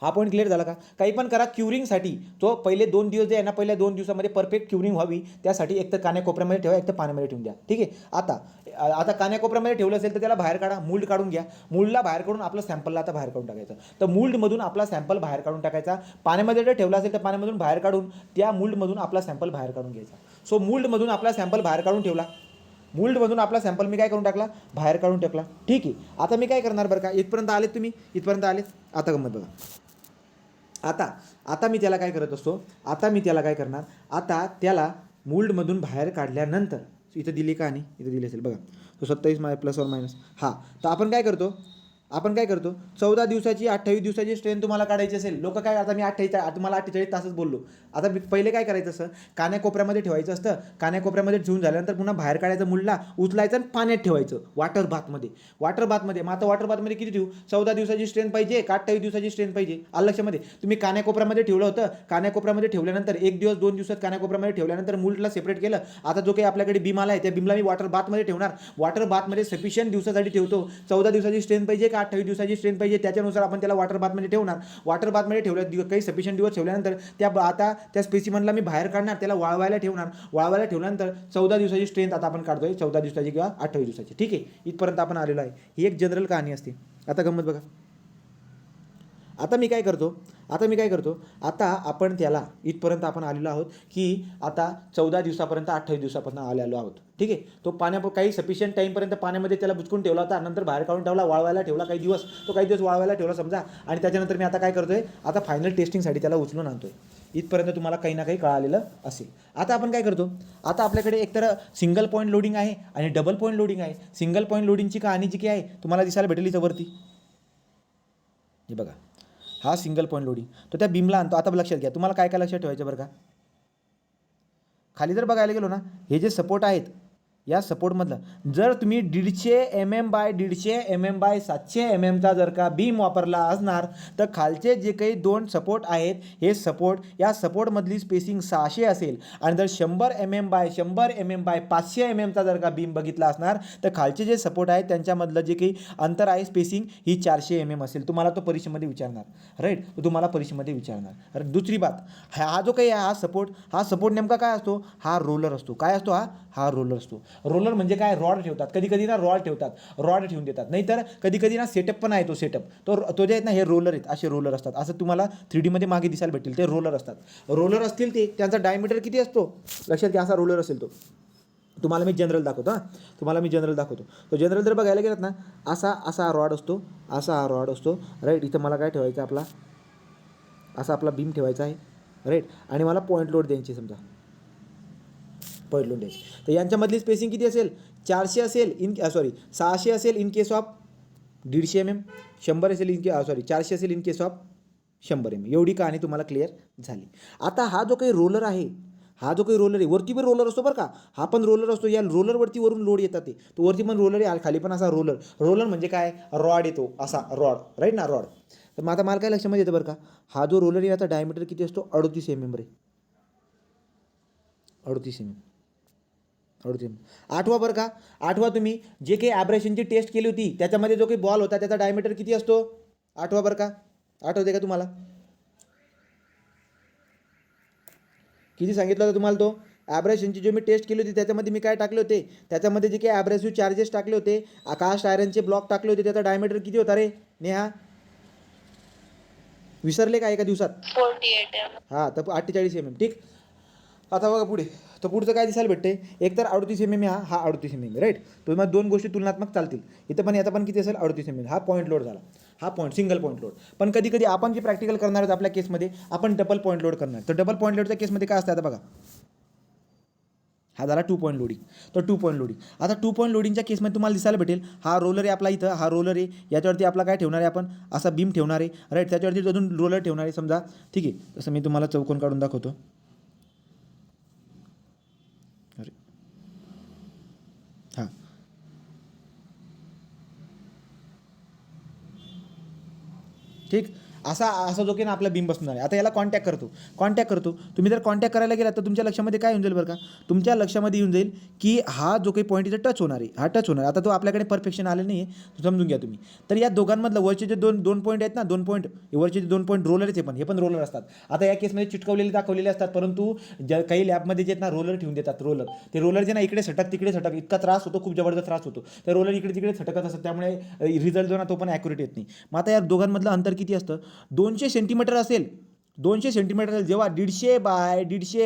हा पॉईंट क्लिअर झाला का. काही पण करा क्युरिंगसाठी, तो पहिले 2 दिवस जे आहे ना, पहिल्या 2 दिवसामध्ये परफेक्ट क्युरिंग व्हावी, त्यासाठी एक तर कान्याकोपऱ्यामध्ये ठेवा, एक तर पाण्यामध्ये ठेवून द्या. ठीक आहे. आता कान्याकोपऱ्यामध्ये ठेवलं असेल तर त्याला बाहेर काढा, मूल्ड काढून घ्या. मूल्डला बाहेर काढून आपलं सॅम्पलला आता बाहेर काढून टाकायचं. तर मूल्डमधून आपला सॅम्पल बाहेर काढून टाकायचा. पाण्यामध्ये जर ठेवला असेल तर पाण्यामधून बाहेर काढून त्या मूल्डमधून आपला सॅम्पल बाहेर काढून घ्यायचा. सो मूल्डमधून आपला सॅम्पल बाहेर काढून ठेवला. मूल्डमधून आपला सॅम्पल मी काय करून टाकला, बाहेर काढून टाकला. ठीक आहे. आता मी काय करणार बरं का, इथपर्यंत आलेत तुम्ही, इथपर्यंत आलेत. आता गंमत बघा. आता मी त्याला काय करत असतो, आता त्याला मूल्डमधून बाहेर काढल्यानंतर, इथं दिली का, आणि इथं दिली असेल बघा, तो 27 ± हां. तर आपण काय करतो, 14 दिवसाची 28 दिवसाची स्ट्रेंथ तुम्हाला काढायची असेल. लोक काय, आता मी 48 तासच बोललो. आता मी पहिले काय करायचं असतं, कान्याकोपऱ्यामध्ये ठेवायचं असतं. कान्याकोपऱ्यामध्ये ठेवून झाल्यानंतर पुन्हा बाहेर काढायचं, मूलला उचलायचं आणि पाण्यात ठेवायचं, वॉटर बाथमध्ये. मग आता वॉटर बाथमध्ये किती ठेवू, 14 दिवसाची स्ट्रेंथ पाहिजे का 28 दिवसाची स्ट्रेंथ पाहिजे, आलं लक्षामध्ये. तुम्ही कान्याकोपऱ्यामध्ये ठेवलं होतं, कान्याकोपऱ्यामध्ये ठेवल्यानंतर 1 दिवस 2 दिवसात कान्याकोपऱ्यामध्ये ठेवल्यानंतर मूलला सेपरेट केलं. आता जो काही आपल्याकडे बीम आला आहे त्या बीमला मी वॉटर बाथमध्ये ठेवणार. वॉटर बाथमध्ये सफिशियंट दिवसासाठी ठेवतो. 14 दिवसाची स्ट्रेंथ पाहिजे का 28 दिवसाची स्ट्रेंथ पाहिजे, त्याच्यानुसार आपण त्याला वॉटर बाथमध्ये ठेवणार. वॉटर बाथमध्ये ठेवलं, काही सफिशियंट दिवस ठेवल्यानंतर त्या स्पेसिमनला मी बाहेर काढणार, त्याला वाळवायला ठेवल्यानंतर 14 दिवसाची स्ट्रेंथ आता आपण काढतोय, 14 दिवसाची किंवा 28 दिवसाची. ठीक आहे. इथपर्यंत आपण आलेलो आहे. ही एक जनरल कहाणी असते. आता गंमत बघा. आता मी काय करतो, आता आपण त्याला, इथपर्यंत आपण आलेलो आहोत की आता 14 दिवसापर्यंत 28 दिवसापर्यंत आलेलो आहोत. ठीक आहे. तो काही सफिशियंट टाईमपर्यंत पाण्यामध्ये त्याला बुचकून ठेवला होता, नंतर बाहेर काढून ठेवला, वाळवायला ठेवला काही दिवस वाळवायला ठेवला समजा. आणि त्याच्यानंतर मी आता काय करतोय, आता फायनल टेस्टिंगसाठी त्याला उचलून आणतोय. इथपर्यंत तुम्हाला काही ना काही कळालेलं असेल. आता आपण काय करतो, आता आपल्याकडे एकतर सिंगल पॉईंट लोडिंग आहे आणि डबल पॉईंट लोडिंग आहे. सिंगल पॉईंट लोडिंगची कहाणी जी काय आहे तुम्हाला दिसायला भेटेल इथं वरती. हे बघा, हा सिंगल पॉईंट लोडिंग, तो त्या बीमला आणतो. आता लक्षात घ्या, तुम्हाला काय काय लक्षात ठेवायचं बरं का, खाली जर बघायला गेलो ना, हे जे सपोर्ट आहेत, या सपोर्टमधलं जर तुम्ही 150 mm by 150 mm by 700 mm जर का बीम वापरला असणार, तर खालचे जे काही दोन सपोर्ट आहेत, हे सपोर्ट, या सपोर्टमधली स्पेसिंग 600 असेल. आणि जर 100 mm by 100 mm by 500 mm जर का बीम बघितला असणार, तर खालचे जे सपोर्ट आहेत त्यांच्यामधलं जे काही अंतर आहे, स्पेसिंग ही 400 mm असेल. तुम्हाला तो परीक्षेमध्ये विचारणार, राईट, तुम्हाला परीक्षेमध्ये विचारणार. दुसरी बात, हा जो काही हा सपोर्ट नेमका काय असतो, हा रोलर असतो. काय असतो, हा रोलर असतो. रोलर म्हणजे काय, रॉड ठेवतात, कधी कधी ना रॉड ठेवतात, रॉड ठेवून देतात, नाहीतर कधी कधी ना सेटअप पण आहे, तो सेटअप, तो जे आहेत ना, हे रोलर आहेत, असे रोलर असतात. असं तुम्हाला 3D मध्ये मागे दिसायला भेटतील, ते रोलर असतात. रोलर असतील ते, त्यांचा डायमीटर किती असतो लक्षात घ्या, असा रोलर असेल तो. तुम्हाला मी जनरल दाखवतो, तो जनरल जर बघायला गेलात ना, असा रॉड असतो, असा हा रॉड असतो, राईट. इथं मला काय ठेवायचं, असा आपला बीम ठेवायचा आहे, राईट. आणि मला पॉईंट लोड द्यायची, समजा पॉईंट लोड द्यायची, तर यांच्यामधली स्पेसिंग किती असेल, 400 असेल 600 असेल इन केस ऑफ 150 mm, 100 असेल 400 असेल इन केस ऑफ 100 mm. एवढी कहाणी तुम्हाला क्लिअर झाली. आता हा जो काही रोलर आहे, वरती पण रोलर असतो बरं का, हा पण रोलर असतो. या रोलरवरती वरून लोड येतात, तो वरती पण रोलर आहे, खाली पण असा रोलर म्हणजे काय, रॉड येतो, असा रॉड, राईट ना, रॉड. तर मग आता मला काय लक्षामध्ये येतं बरं का, हा जो रोलर आहे याचा डायमीटर किती असतो, 38 mm रे, 38 mm. आठवा बरं का, आठवा, तुम्ही जे काही ॲब्रेशनची टेस्ट केली होती त्याच्यामध्ये जो काही बॉल होता त्याचा डायमीटर किती असतो, आठवा बरं का, आठवते का तुम्हाला, किती सांगितलं होतं तुम्हाला, तो ॲब्रेशनची जो मी टेस्ट केली होती त्याच्यामध्ये मी काय टाकले होते, त्याच्यामध्ये जे काही ॲब्रेसिव्ह चार्जेस टाकले होते, कास्ट आयरनचे ब्लॉक टाकले होते, त्याचा डायमीटर किती होता रे नेहा, विसरले का एका दिवसात, 48 हां, तर 48 mm. ठीक. आता बघा पुढे, तर पुढचं काय दिसायला भेटते, एक तर 38 mm, हा 38 mm, राईट. तुम्हाला दोन गोष्टी तुलनात्मक चालतील. इथं पण याचा पण किती असेल, 38 mm. हा पॉईंट लोड झाला, हा सिंगल पॉईंट लोड. पण कधी कधी आपण जे प्रॅक्टिकल करणार आहोत आपल्या केसमध्ये, आपण डबल पॉईंट लोड करणार. तर डबल पॉईंट लोडच्या केसमध्ये काय असतं, आता बघा, हा झाला 2 पॉईंट लोडिंग. तर 2 पॉईंट लोडिंग, आता 2 पॉईंट लोडिंगच्या केसमध्ये तुम्हाला दिसायला भेटेल, हा रोलर आहे आपला, इथं हा रोलर आहे, याच्यावरती आपला काय ठेवणार आहे, आपण असा बीम ठेवणार आहे, राईट. त्याच्यावरती अजून रोलर ठेवणार आहे, समजा, ठीक आहे. तसं मी तुम्हाला चौकोन काढून दाखवतो. अरे हां, ठीक. असा जो की ना आपला बीम बसणार आहे. आता याला कॉन्टॅक्ट करतो. तुम्ही जर कॉन्टॅक्ट करायला गेलात तर तुमच्या लक्षामध्ये काय येऊन जाईल बरं का, तुमच्या लक्षामध्ये येऊन जाईल की हा जो काही पॉईंट इथं टच होणार आहे, हा टच होणार. आता तो आपल्याकडे परफेक्शन आले नाही आहे, समजून घ्या तुम्ही. तर या दोघांमधलं वरचे जे दोन पॉईंट आहेत ना, 2 पॉईंट, वरचे जे 2 पॉईंट रोलर आहेत, हे पण रोलर असतात. आता या केसमध्ये चिटकवलेले दाखवलेले असतात, परंतु ज्या काही लॅबमध्ये जे आहेत ना, रोलर ठेवून देतात, ते रोलर जे ना इकडे सटक तिकडे सटक, इतका त्रास होतो, खूप जबरदस्त त्रास होतो. ते रोलर इकडे तिकडे सटकत असतात, त्यामुळे रिझल्ट जो ना तो पण ॲक्युरेट येत नाही. मग आता या दोघांमधलं अंतर किती असतं, 200 सेंटीमीटर असेल. 200 सेंटीमीटर असेल, जेव्हा 150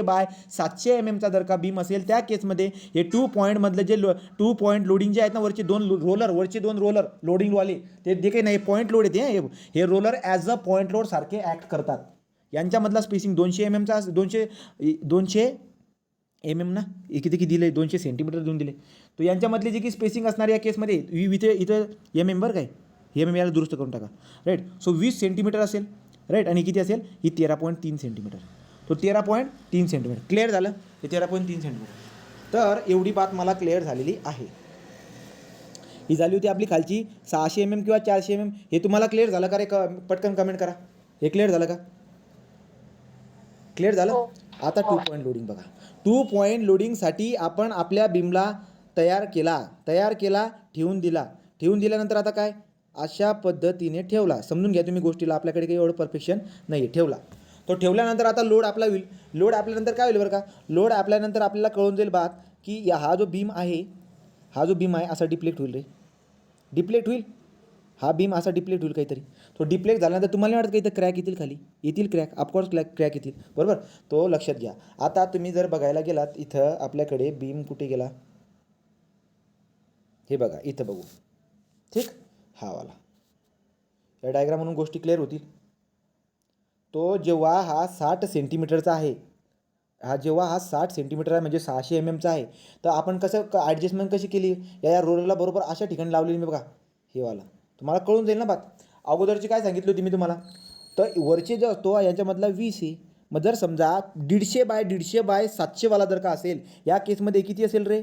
बाय 700 mm चा जर का बीम असेल, त्या केसमध्ये हे 2 पॉईंटमधलं जे 2 पॉईंट लोडिंग जे आहेत ना, वरचे दोन रोलर लोडिंगवाले, ते जे काही नाही पॉईंट लोड येते, हे roller as a point load सारखे ॲक्ट करतात. यांच्यामधला स्पेसिंग 200 mm चा, 200 mm ना, किती दिले, 200 सेंटीमीटर देऊन दिले. तो यांच्यामधली जी काही स्पेसिंग असणार या केसमध्ये, इथं MM बरं काय, MM याला दुरुस्त करून टाका, राईट. सो 20 सेंटीमीटर असेल, राईट. आणि किती असेल, ही 13.3 सेंटीमीटर. तो 13.3 सेंटीमीटर क्लिअर झालं, हे 13.3 सेंटीमीटर. तर एवढी बात मला क्लिअर झालेली आहे. ही झाली होती आपली खालची 600 mm किंवा 400 mm. हे तुम्हाला क्लिअर झालं का रे, पटकन कमेंट करा, हे क्लिअर झालं का, क्लिअर झालं. आता 2 पॉईंट लोडिंग बघा. 2 पॉईंट लोडिंगसाठी आपण आपल्या बीमला तयार केला, ठेवून दिल्यानंतर आता काय, अशा पद्धतीने ठेवला. समजून घ्या तुम्ही गोष्टीला, आपल्याकडे काही एवढं परफेक्शन नाही आहे. ठेवला, तो ठेवल्यानंतर आता लोड आपला होईल. लोड आपल्यानंतर काय होईल बरं का, लोड आपल्यानंतर आपल्याला कळून जाईल बात की हा जो बीम आहे असा डिप्लेक्ट होईल. हा बीम असा डिप्लेक्ट होईल काहीतरी. तो डिप्लेक्ट झाल्यानंतर तुम्हाला नाही वाटत काही तर क्रॅक येतील, खाली येतील क्रॅक, ऑफकोर्स क्रॅक येतील, बरोबर. तो लक्षात घ्या. आता तुम्ही जर बघायला गेलात, इथं आपल्याकडे बीम कुठे गेला, हे बघा, इथं बघू, ठीक, हा वाला. या डायग्राम म्हणून गोष्टी क्लिअर होतील. तो जेव्हा हा 60 सेंटीमीटरचा आहे, जेव्हा हा 60 सेंटीमीटर आहे म्हणजे 600 चा आहे, तर आपण कसं ॲडजस्टमेंट कशी केली, या रोलरला बरोबर अशा ठिकाणी लावलेली मी बघा, हे वाला तुम्हाला कळून जाईल ना बात. अगोदरची काय सांगितली होती मी तुम्हाला, तर वरचे जो असतो याच्यामधला 20 आहे. मग जर समजा 150 बाय 700 वाला जर का असेल, या केसमध्ये किती असेल रे,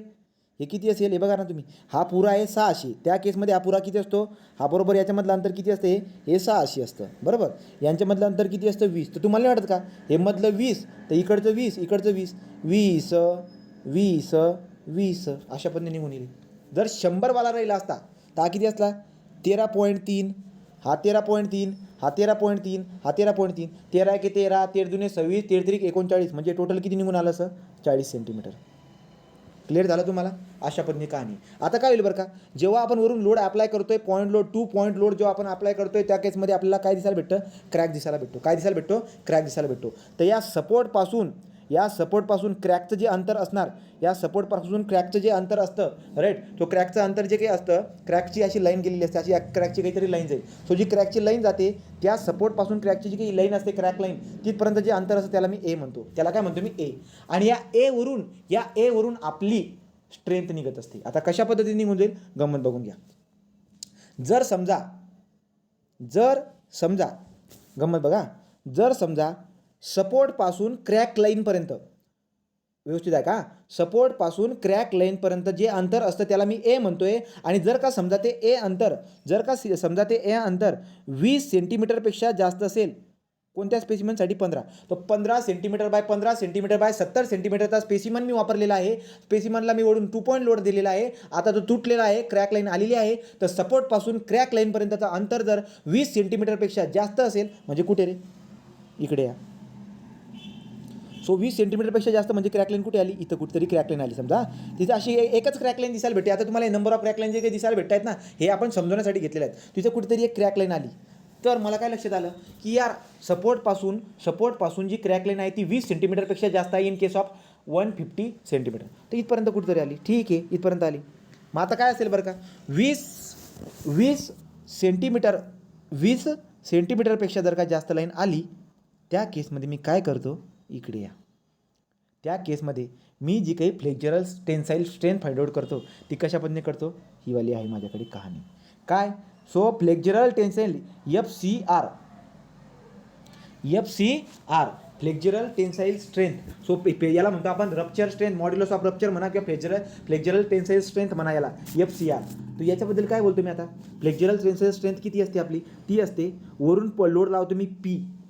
हे किती असेल हे बघा ना तुम्ही, हा पुरा आहे 600, त्या केसमध्ये हा पुरा किती असतो, हा बरोबर याच्यामधलं अंतर किती असते, हे 600 असतं बरोबर, यांच्यामधलं अंतर किती असतं 20. तर तुम्हाला नाही वाटत का हे मधलं 20, तर इकडचं 20, इकडचं 20, 20 20 20 अशा पद्धतीने निघून येईल. जर 100वाला राहिला असता तर हा किती असला 13.3, हा 13.3, हा 13.3, हा 13.3, 13 एके 13, 13 दुने 26, 13 त्रिक 39, म्हणजे टोटल किती निघून आलं असं 40 सेंटीमीटर. क्लिअर झालं तुम्हाला, अशा पद्धतीने कहाणी. आता काय होईल बरं का, जेव्हा आपण वरून लोड अप्लाय करतोय, पॉईंट लोड 2 पॉईंट लोड जेव्हा आपण अप्लाय करतोय, त्या केसमध्ये आपल्याला काय दिसायला भेटतं, क्रॅक दिसायला भेटतो. काय दिसायला भेटतो, क्रॅक दिसायला भेटतो. तर या सपोर्टपासून क्रॅकचं जे अंतर असणार, या सपोर्टपासून क्रॅकचं जे अंतर असतं राईट, तो क्रॅकचं अंतर जे काही असतं, क्रॅकची अशी लाईन गेलेली असते, अशी क्रॅकची काहीतरी लाईन जाईल. सो जी क्रॅकची लाईन जाते, त्या सपोर्टपासून क्रॅकची जी काही लाईन असते, क्रॅक लाईन, तिथपर्यंत जे अंतर असतं त्याला मी ए म्हणतो. त्याला काय म्हणतो मी, ए. आणि या ए वरून आपली स्ट्रेंथ निघत असते. आता कशा पद्धतीने निघून जाईल, गंमत बघून घ्या. जर समजा गंमत बघा, जर समजा सपोर्टपासून क्रॅक लाईनपर्यंत, व्यवस्थित आहे का, सपोर्टपासून क्रॅक लाईनपर्यंत जे अंतर असतं त्याला मी ए म्हणतोय. आणि जर का समजा ते ए अंतर 20 सेंटीमीटरपेक्षा जास्त असेल, कोणत्या स्पेसिमनसाठी 15, तर 15 सेंटीमीटर बाय 15 सेंटीमीटर बाय 70 सेंटीमीटरचा स्पेसिमन मी वापरलेला आहे. स्पेसिमनला मी वरून 2 पॉईंट लोड दिलेला आहे. आता तो तुटलेला आहे, क्रॅक लाईन आलेली आहे. तर सपोर्टपासून क्रॅक लाईनपर्यंतचा अंतर जर 20 सेंटीमीटरपेक्षा जास्त असेल, म्हणजे कुठे रे, इकडे या. सो 20 सेंटीमीटरपेक्षा जास्त म्हणजे क्रॅक लाईन कुठे आली, इथं कुठेतरी क्रॅक लाईन आली. समजा तिथे अशी एकच क्रॅक लाईन दिसायला भेटते. आता तुम्हाला नंबर ऑफ क्रॅक लाईन जे काही दिसायला भेटत आहेत ना, हे आपण समजवण्यासाठी घेतलेले आहेत. तिथे कुठेतरी एक क्रॅक लाईन आली, तर मला काय लक्षात आलं की यार सपोर्टपासून जी क्रॅक लाईन आहे ती 20 सेंटीमीटरपेक्षा जास्त आहे इन केस ऑफ 150 सेंटीमीटर. तर इथपर्यंत कुठेतरी आली, ठीक आहे, इथपर्यंत आली. मग आता काय असेल बरं का, 20 सेंटीमीटरपेक्षा जर का जास्त लाईन आली, त्या केसमध्ये मी काय करतो, इकडे या. त्या केसमध्ये मी जी काही flexural tensile strength find out करतो, ती कशा पद्धतीने करतो, ही वाली आहे माझ्याकडे कहाणी. काय, so flexural tensile FCR flexural tensile strength. So याला म्हणतो आपण rupture strength, modulus of rupture म्हणा किंवा फ्लेक्झरल टेन्साईल स्ट्रेंथ म्हणा याला, FCR. तर याच्याबद्दल काय बोलतो मी आता, फ्लेक्झरल टेन्साईल स्ट्रेंथ किती असते आपली, ती असते वरून लोड लावतो मी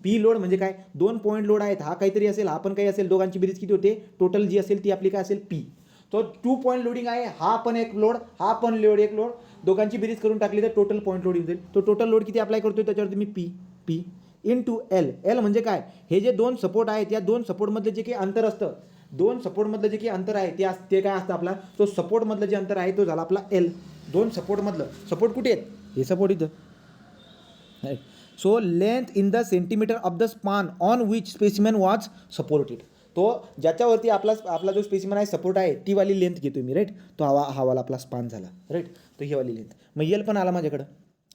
पी लोड म्हणजे काय, 2 पॉईंट लोड आहेत, हा काहीतरी असेल, हा पण काही असेल, दोघांची बेरीज किती होते, टोटल जी असेल ती आपली काय असेल, पी. तो 2 पॉईंट लोडिंग आहे, हा पण एक लोड, हा पण लोड, एक लोड, दोघांची बेरीज करून टाकली तर टोटल पॉईंट लोडिंग होईल. तो टोटल लोड किती अप्लाय करतोय त्याच्यावरती मी पी इंटू एल म्हणजे काय, हे जे 2 सपोर्ट आहेत, या 2 सपोर्टमधलं जे काही अंतर असतं, 2 सपोर्टमधलं जे काही अंतर आहे ते काय असतं आपला, तो सपोर्टमधलं जे अंतर आहे तो झाला आपला एल. 2 सपोर्टमधलं, सपोर्ट कुठे आहेत, हे सपोर्ट इथं. So length in the centimetre of the span on which specimen was supported. तो ज्याच्यावरती आपला जो स्पेसिमेन आहे सपोर्ट आहे, ती वाली लेंथ घेतो मी राईट. तो हा वाला आपला स्पान झाला राईट. तो ही वाली लेंथ, मग यल पण आला माझ्याकडं,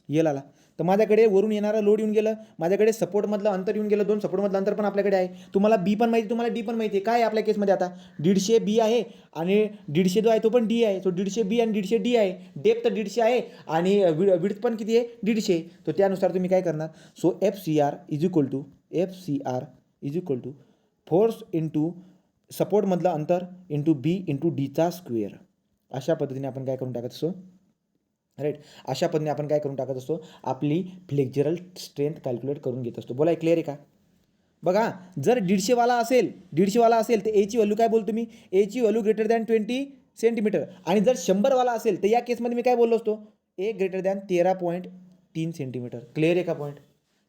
यल आला. तर माझ्याकडे वरून येणारा लोड येऊन गेलं, माझ्याकडे सपोर्टमधलं अंतर येऊन गेलं, 2 सपोर्टमधलं अंतर पण आपल्याकडे आहे. तुम्हाला बी पण माहिती, तुम्हाला डी पण माहिती आहे. काय आहे आपल्या केसमध्ये आता 150 बी आहे आणि 150 जो आहे तो पण डी आहे. सो 150 बी आणि 150 डी आहे, डेप्थ 150 आहे आणि विड्थ पण किती आहे, 150. तर त्यानुसार तुम्ही काय करणार, so FCR is equal to force into सपोर्टमधलं अंतर इंटू बी इंटू डीचा स्क्वेअर. अशा पद्धतीने आपण काय करून टाकत असतो राईट, अशा पद्धतीने आपण काय करून टाकत असतो, आपली फ्लेक्झरल स्ट्रेंथ कॅल्क्युलेट करून घेत असतो. बोला, क्लिअर आहे का. बघा, जर 150 वाला असेल तर एची व्हॅल्यू काय बोलतो मी, एची व्हॅल्यू ग्रेटर दॅन 20 सेंटीमीटर. आणि जर 100 वाला असेल तर या केसमध्ये मी काय बोललो असतो, ए ग्रेटर दॅन 13.3 सेंटीमीटर. क्लिअर आहे का पॉईंट.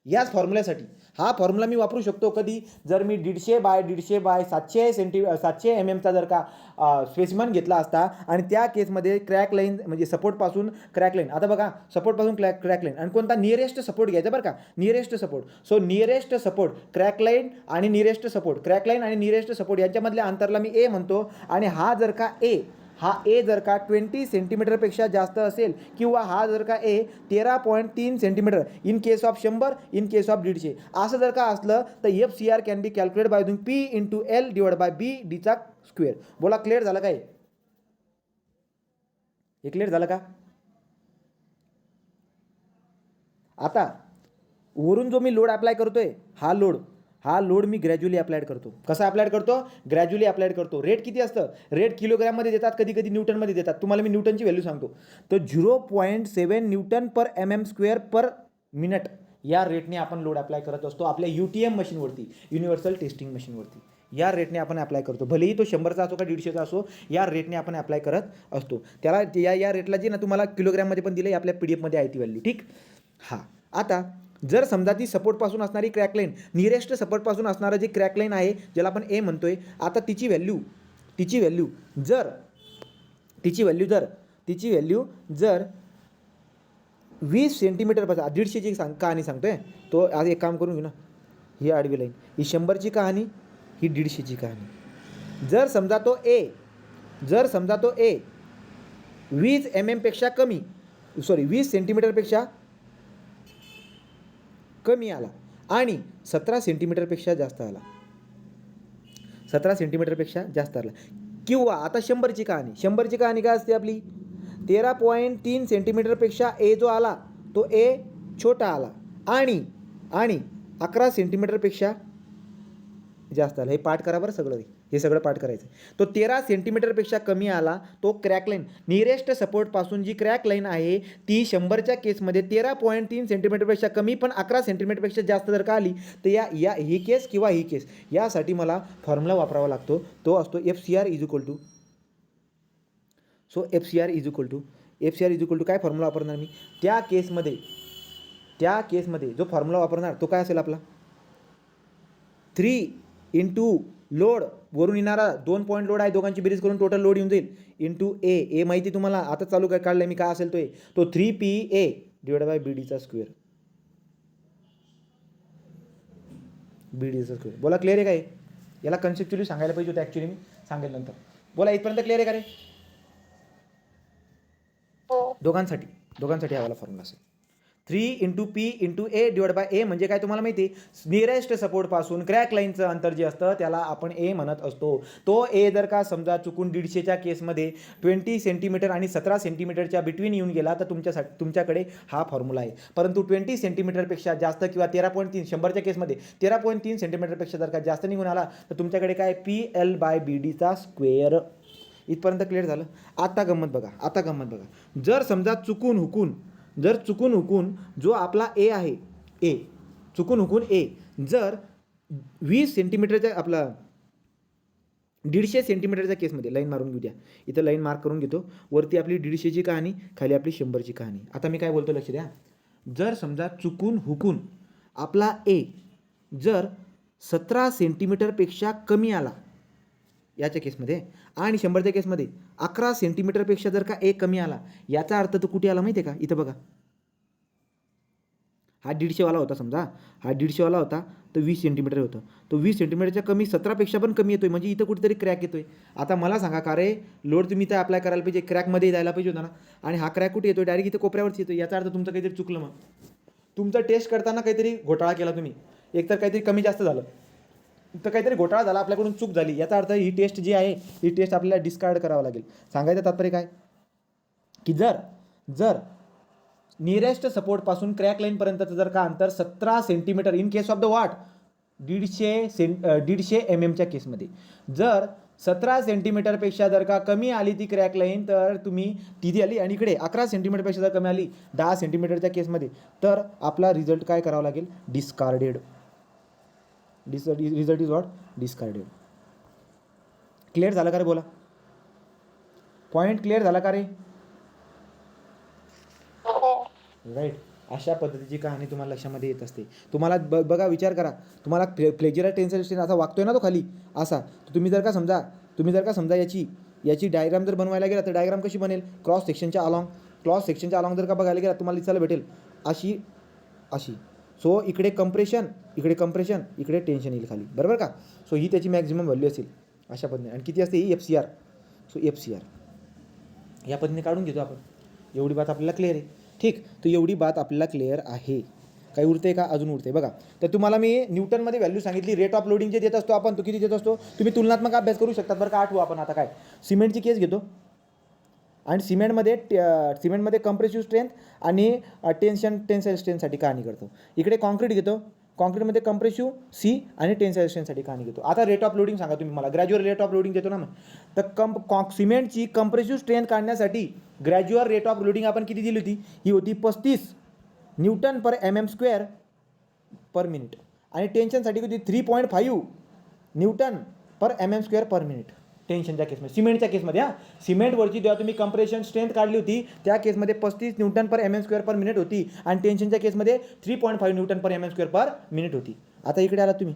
याच फॉर्म्युल्यासाठी हा फॉर्म्युला मी वापरू शकतो कधी, जर मी 150 बाय 700 mm जर का स्पेसिमन घेतला असता आणि त्या केसमध्ये क्रॅक लाईन म्हणजे सपोर्टपासून क्रॅक लाईन. आता बघा, सपोर्टपासून क्रॅक लाईन आणि कोणता नियरेस्ट सपोर्ट घ्यायचा बरं का, nearest support. So nearest support crack line आणि नियरेस्ट सपोर्ट यांच्यामधल्या अंतरला मी ए म्हणतो. आणि हा जर का ए हा ए जर का 20 सेंटीमीटरपेक्षा जास्त असेल किंवा हा जर का a 13.3 centimetre in case of 100 in case of 150 असं जर का असलं तर F C R can be calculate by doing P into L divide by B डीचा स्क्वेअर. बोला क्लिअर झालं काय? हे क्लिअर झालं का? आता वरून जो मी लोड अप्लाय करतोय हा लोड मी ग्रॅज्युअली अप्लाइड करतो. कसा अप्लाइड करतो? ग्रॅज्युअली अप्लाइड करतो. रेट किती असतं? रेट किलोग्रॅममध्ये देतात, कधी कधी न्यूटनमध्ये देतात. तुम्हाला मी न्यूटनची व्हॅल्यू सांगतो. तर 0.7 न्यूटन पर MM² पर मिनिट या रेटने आपण लोड अप्लाय करत असतो आपल्या UTM मशीनवरती, युनिव्हर्सल टेस्टिंग मशीनवरती. या रेटने आपण अप्लाय करतो. भलेही तो 100चा असो का 150चा असो, या रेटने आपण अप्लाय करत असतो. त्याला या रेटला जी ना तुम्हाला किलोग्रॅममध्ये पण दिलं, आपल्या PDF मध्ये आहे ती व्हॅल्यू. ठीक. हां, आता जर समजा ती सपोर्टपासून असणारी क्रॅकलाईन, नियरेस्ट सपोर्टपासून असणारं जे क्रॅकलाईन आहे ज्याला आपण ए म्हणतोय, आता तिची व्हॅल्यू जर 20 सेंटीमीटरपासून, 150ची कहाणी सांगतोय तो. आज एक काम करून घेऊ ना, ही आडवी लाईन, ही 100ची कहाणी, ही 150ची कहाणी. जर समजा तो ए 20 MM पेक्षा कमी, 20 सेंटीमीटरपेक्षा कमी आला आणि 17 सेंटीमीटरपेक्षा जास्त आला, 17 सेंटीमीटरपेक्षा जास्त आला, किंवा आता 100ची कहाणी काय असते आपली? 13.3 सेंटीमीटरपेक्षा ए जो आला तो ए छोटा आला आणि 11 सेंटीमीटरपेक्षा जास्त आला. हे पाठ करा बरं सगळं, हे सगळं पाठ करायचं. तो 13 सेंटीमीटरपेक्षा कमी आला, तो क्रॅकलाईन नियरेस्ट सपोर्टपासून जी क्रॅकलाईन आहे ती 100च्या केसमध्ये 13.3 सेंटीमीटरपेक्षा कमी पण 11 सेंटीमीटरपेक्षा जास्त जर का आली तर ही केस किंवा ही केस, यासाठी मला फॉर्म्युला वापरावा लागतो. तो असतो FCR is equal to. So FCR is equal to काय फॉर्म्युला वापरणार मी त्या केसमध्ये जो फॉर्म्युला वापरणार तो काय असेल आपला? 3 इंटू लोड, वरून येणारा 2 पॉईंट लोड आहे, दोघांची बेरीज करून टोटल लोड येऊन जाईल, इंटू ए माहिती तुम्हाला आता चालू काय काढलंय मी, काय असेल तो 3PA डिवाइड बाय BDचा स्क्वेअर. BDचा स्क्वेअर. बोला क्लिअर आहे काय? याला कन्सेप्च्युअली सांगायला पाहिजे होतं, ॲक्च्युअली मी सांगेल नंतर. बोला इथपर्यंत क्लिअर आहे का रे? दोघांसाठी हा वाला फॉर्म्युला असेल. 3 into P into A divide by A म्हणजे काय तुम्हाला माहिती आहे? नियरेस्ट सपोर्टपासून क्रॅक लाईनचं अंतर जे असतं त्याला आपण ए म्हणत असतो. तो ए जर का समजा चुकून 150च्या केसमध्ये 20 सेंटीमीटर आणि 17 सेंटीमीटरच्या बिटवीन येऊन गेला तर तुमच्याकडे हा फॉर्म्युला आहे. परंतु 20 सेंटीमीटरपेक्षा जास्त किंवा 13.3, 100च्या केसमध्ये 13.3 सेंटीमीटरपेक्षा जर का जास्त निघून आला तर तुमच्याकडे काय PL/BDचा स्क्वेअर. इथपर्यंत क्लिअर झालं? आता गंमत बघा. जर समजा चुकून हुकून जो आपला ए आहे, जर 20 सेंटीमीटरच्या आपला 150 सेंटीमीटरच्या केसमध्ये, लाईन मारून घेऊ द्या, इथं लाईन मार्क करून घेतो. वरती आपली 150ची कहाणी, खाली आपली 100ची कहाणी. आता मी काय बोलतो लक्ष द्या. जर समजा चुकून हुकून आपला ए जर 17 सेंटीमीटरपेक्षा कमी आला याच्या केसमध्ये आणि 100च्या केसमध्ये 11 सेंटीमीटरपेक्षा जर का ए कमी आला, याचा अर्थ तो कुठे आला माहिती आहे का? इथं बघा, हा 150वाला होता, समजा हा 150वाला होता, तर 20 सेंटीमीटर होतं. तो 20 सेंटीमीटरच्या कमी 17पेक्षा पण कमी येतोय, म्हणजे इथं कुठेतरी क्रॅक येतोय. आता मला सांगा का रे, लोड तुम्ही इथं अप्लाय करायला पाहिजे, क्रॅकमध्ये जायला पाहिजे होता ना, आणि हा क्रॅक कुठे येतोय? डायरेक्ट इथं कोपऱ्यावरच येतोय. याचा अर्थ तुमचं काहीतरी चुकलं. मग तुमचं टेस्ट करताना काहीतरी घोटाळा केला तुम्ही, एकतर काहीतरी कमी जास्त झालं, तर काहीतरी घोटाळा झाला, आपल्याकडून चूक झाली. याचा अर्थ ही टेस्ट जी आहे ही टेस्ट आपल्याला डिस्कार्ड करावं लागेल. सांगायचं तात्पर्य काय की जर नियरेस्ट सपोर्टपासून क्रॅक लाईनपर्यंतचं जर का अंतर 17 centimetre in case of the what 150 MM च्या केसमध्ये जर 17 सेंटीमीटरपेक्षा जर का कमी आली ती क्रॅक लाईन, तर तुम्ही तिथे आली, आणि इकडे 11 सेंटीमीटरपेक्षा जर कमी आली 10 सेंटीमीटरच्या केसमध्ये, तर आपला रिझल्ट काय करावा लागेल? Discarded. Result is what? Discarded. Clear झालं का रे? बोला, पॉईंट क्लिअर झाला का रे? राईट. अशा पद्धतीची कहाणी तुम्हाला लक्षामध्ये येत असते. तुम्हाला बघा, विचार करा, तुम्हाला प्लेजर टेन्शन असा वागतोय ना तो खाली असा, तर तुम्ही जर का समजा याची डायग्राम जर बनवायला गेला तर डायग्राम कशी बनेल? क्रॉस सेक्शनच्या अलॉंग जर का बघायला गेला तुम्हाला दिसायला भेटेल अशी. सो इकडे कंप्रेशन, इकडे टेन्शन येईल खाली, बरोबर का? सो ही त्याची मॅक्झिमम व्हॅल्यू असेल अशा पद्धतीने. आणि किती असते ही? FCR. सो FCR या पद्धतीने काढून घेतो आपण. एवढी बात आपल्याला क्लिअर आहे. ठीक, तर एवढी बात आपल्याला क्लिअर आहे. काही उरते का? अजून उरते बघा. तर तुम्हाला मी न्यूटनमध्ये व्हॅल्यू सांगितली. रेट ऑफ लोडिंग जे देत असतो आपण, तो किती देत असतो तुम्ही तुलनात्मक अभ्यास करू शकतात बरं का. आठवू आपण आता काय, सिमेंटची केस घेतो आणि सिमेंटमध्ये कंप्रेसिव्ह स्ट्रेंथ आणि टेन्साईल स्ट्रेंथसाठी कहाणी करतो. इकडे कॉन्क्रीट घेतो, कॉन्क्रीटमध्ये कंप्रेसिव्ह सी आणि टेन्साईल स्ट्रेंथसाठी कहाणी घेतो. आता रेट ऑफ लोडिंग सांगा तुम्ही मला. ग्रॅज्युअल रेट ऑफ लोडिंग देतो ना मग. तर सिमेंटची कंप्रेसिव्ह स्ट्रेंथ काढण्यासाठी ग्रॅज्युअल रेट ऑफ लोडिंग आपण किती दिली होती? ही होती 35 न्यूटन पर mm² पर मिनिट. आणि टेन्शनसाठी होती 3.5 न्यूटन पर mm² पर मिनिट. टेन्शनच्या केसमध्ये, सिमेंटच्या केसमध्ये सिमेंटवरची जेव्हा तुम्ही कंप्रेशन स्ट्रेंथ काढली होती त्या केसमध्ये 35 न्यूटन पर mm² पर मिनिट होती आणि टेन्शनच्या केसमध्ये 3.5 न्यूटन पर mm² पर मिनिट होती. आता इकडे आलात तुम्ही,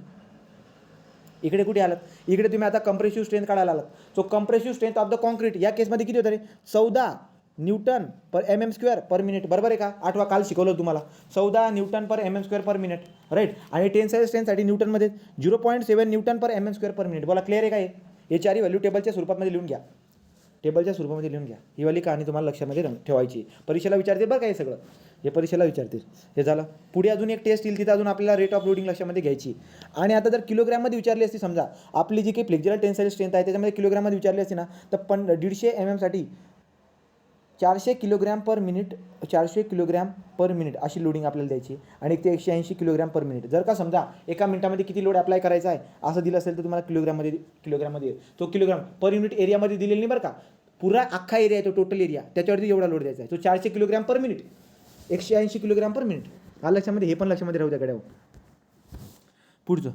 इकडे कुठे आलात? इकडे तुम्ही आता कंप्रेसिव्ह स्ट्रेंथ काढायला आलात. So compressive strength of the concrete या केसमध्ये किती होतं रे? 14 न्यूटन पर mm² पर मिनिट. बरोबर आहे का? आठवा, काल शिकवलं तुम्हाला. 14 न्यूटन पर mm² पर मिनिट, राईट. आणि टेन्साईल स्ट्रेंथसाठी न्यूटनमध्ये 0.7 न्यूटन पर mm² पर मिनिट. बोला, क्लिअर आहे का? हे चारही व्हॅल्यू टेबलच्या स्वरूपामध्ये लिहून घ्या. टेबलच्या स्वरूपामध्ये लिहून घ्या. ही वाली कहाणी तुम्हाला लक्षामध्ये ठेवायची. परीक्षेला विचारते बरं का हे सगळं, हे परीक्षेला विचारते. हे झालं. पुढे अजून एक टेस्ट येईल, तिथं अजून आपल्याला रेट ऑफ लोडिंग लक्षामध्ये घ्यायची. आणि आता जर किलोग्राममध्ये विचारली असती, समजा आपली जी काही फ्लेक्झरल टेन्साईल स्ट्रेंथ आहे त्याच्यामध्ये किलोग्राममध्ये विचारली असती ना, तर 150 mm साठी 400 kilogram per minute, 400 kilogram per minute अशी लोडिंग आपल्याला द्यायची. आणि ते 180 किलोग्रॅम पर मिनिट. जर का समजा एका मिनिटामध्ये किती लोड अप्लाय करायचा आहे असं दिलं असेल तर तुम्हाला किलोग्राममध्ये तो किलोग्राम पर युनिट एरियामध्ये दिलेली नाही बरं का. पुरा अख्खा एरिया आहे तो, टोटल एरिया, त्याच्यावरती एवढा लोड द्यायचा आहे. तो 400 kilogram per minute, 180 kilogram per minute. हा लक्षामध्ये, हे पण लक्षामध्ये राहू द्या गड्यावर. पुढचं,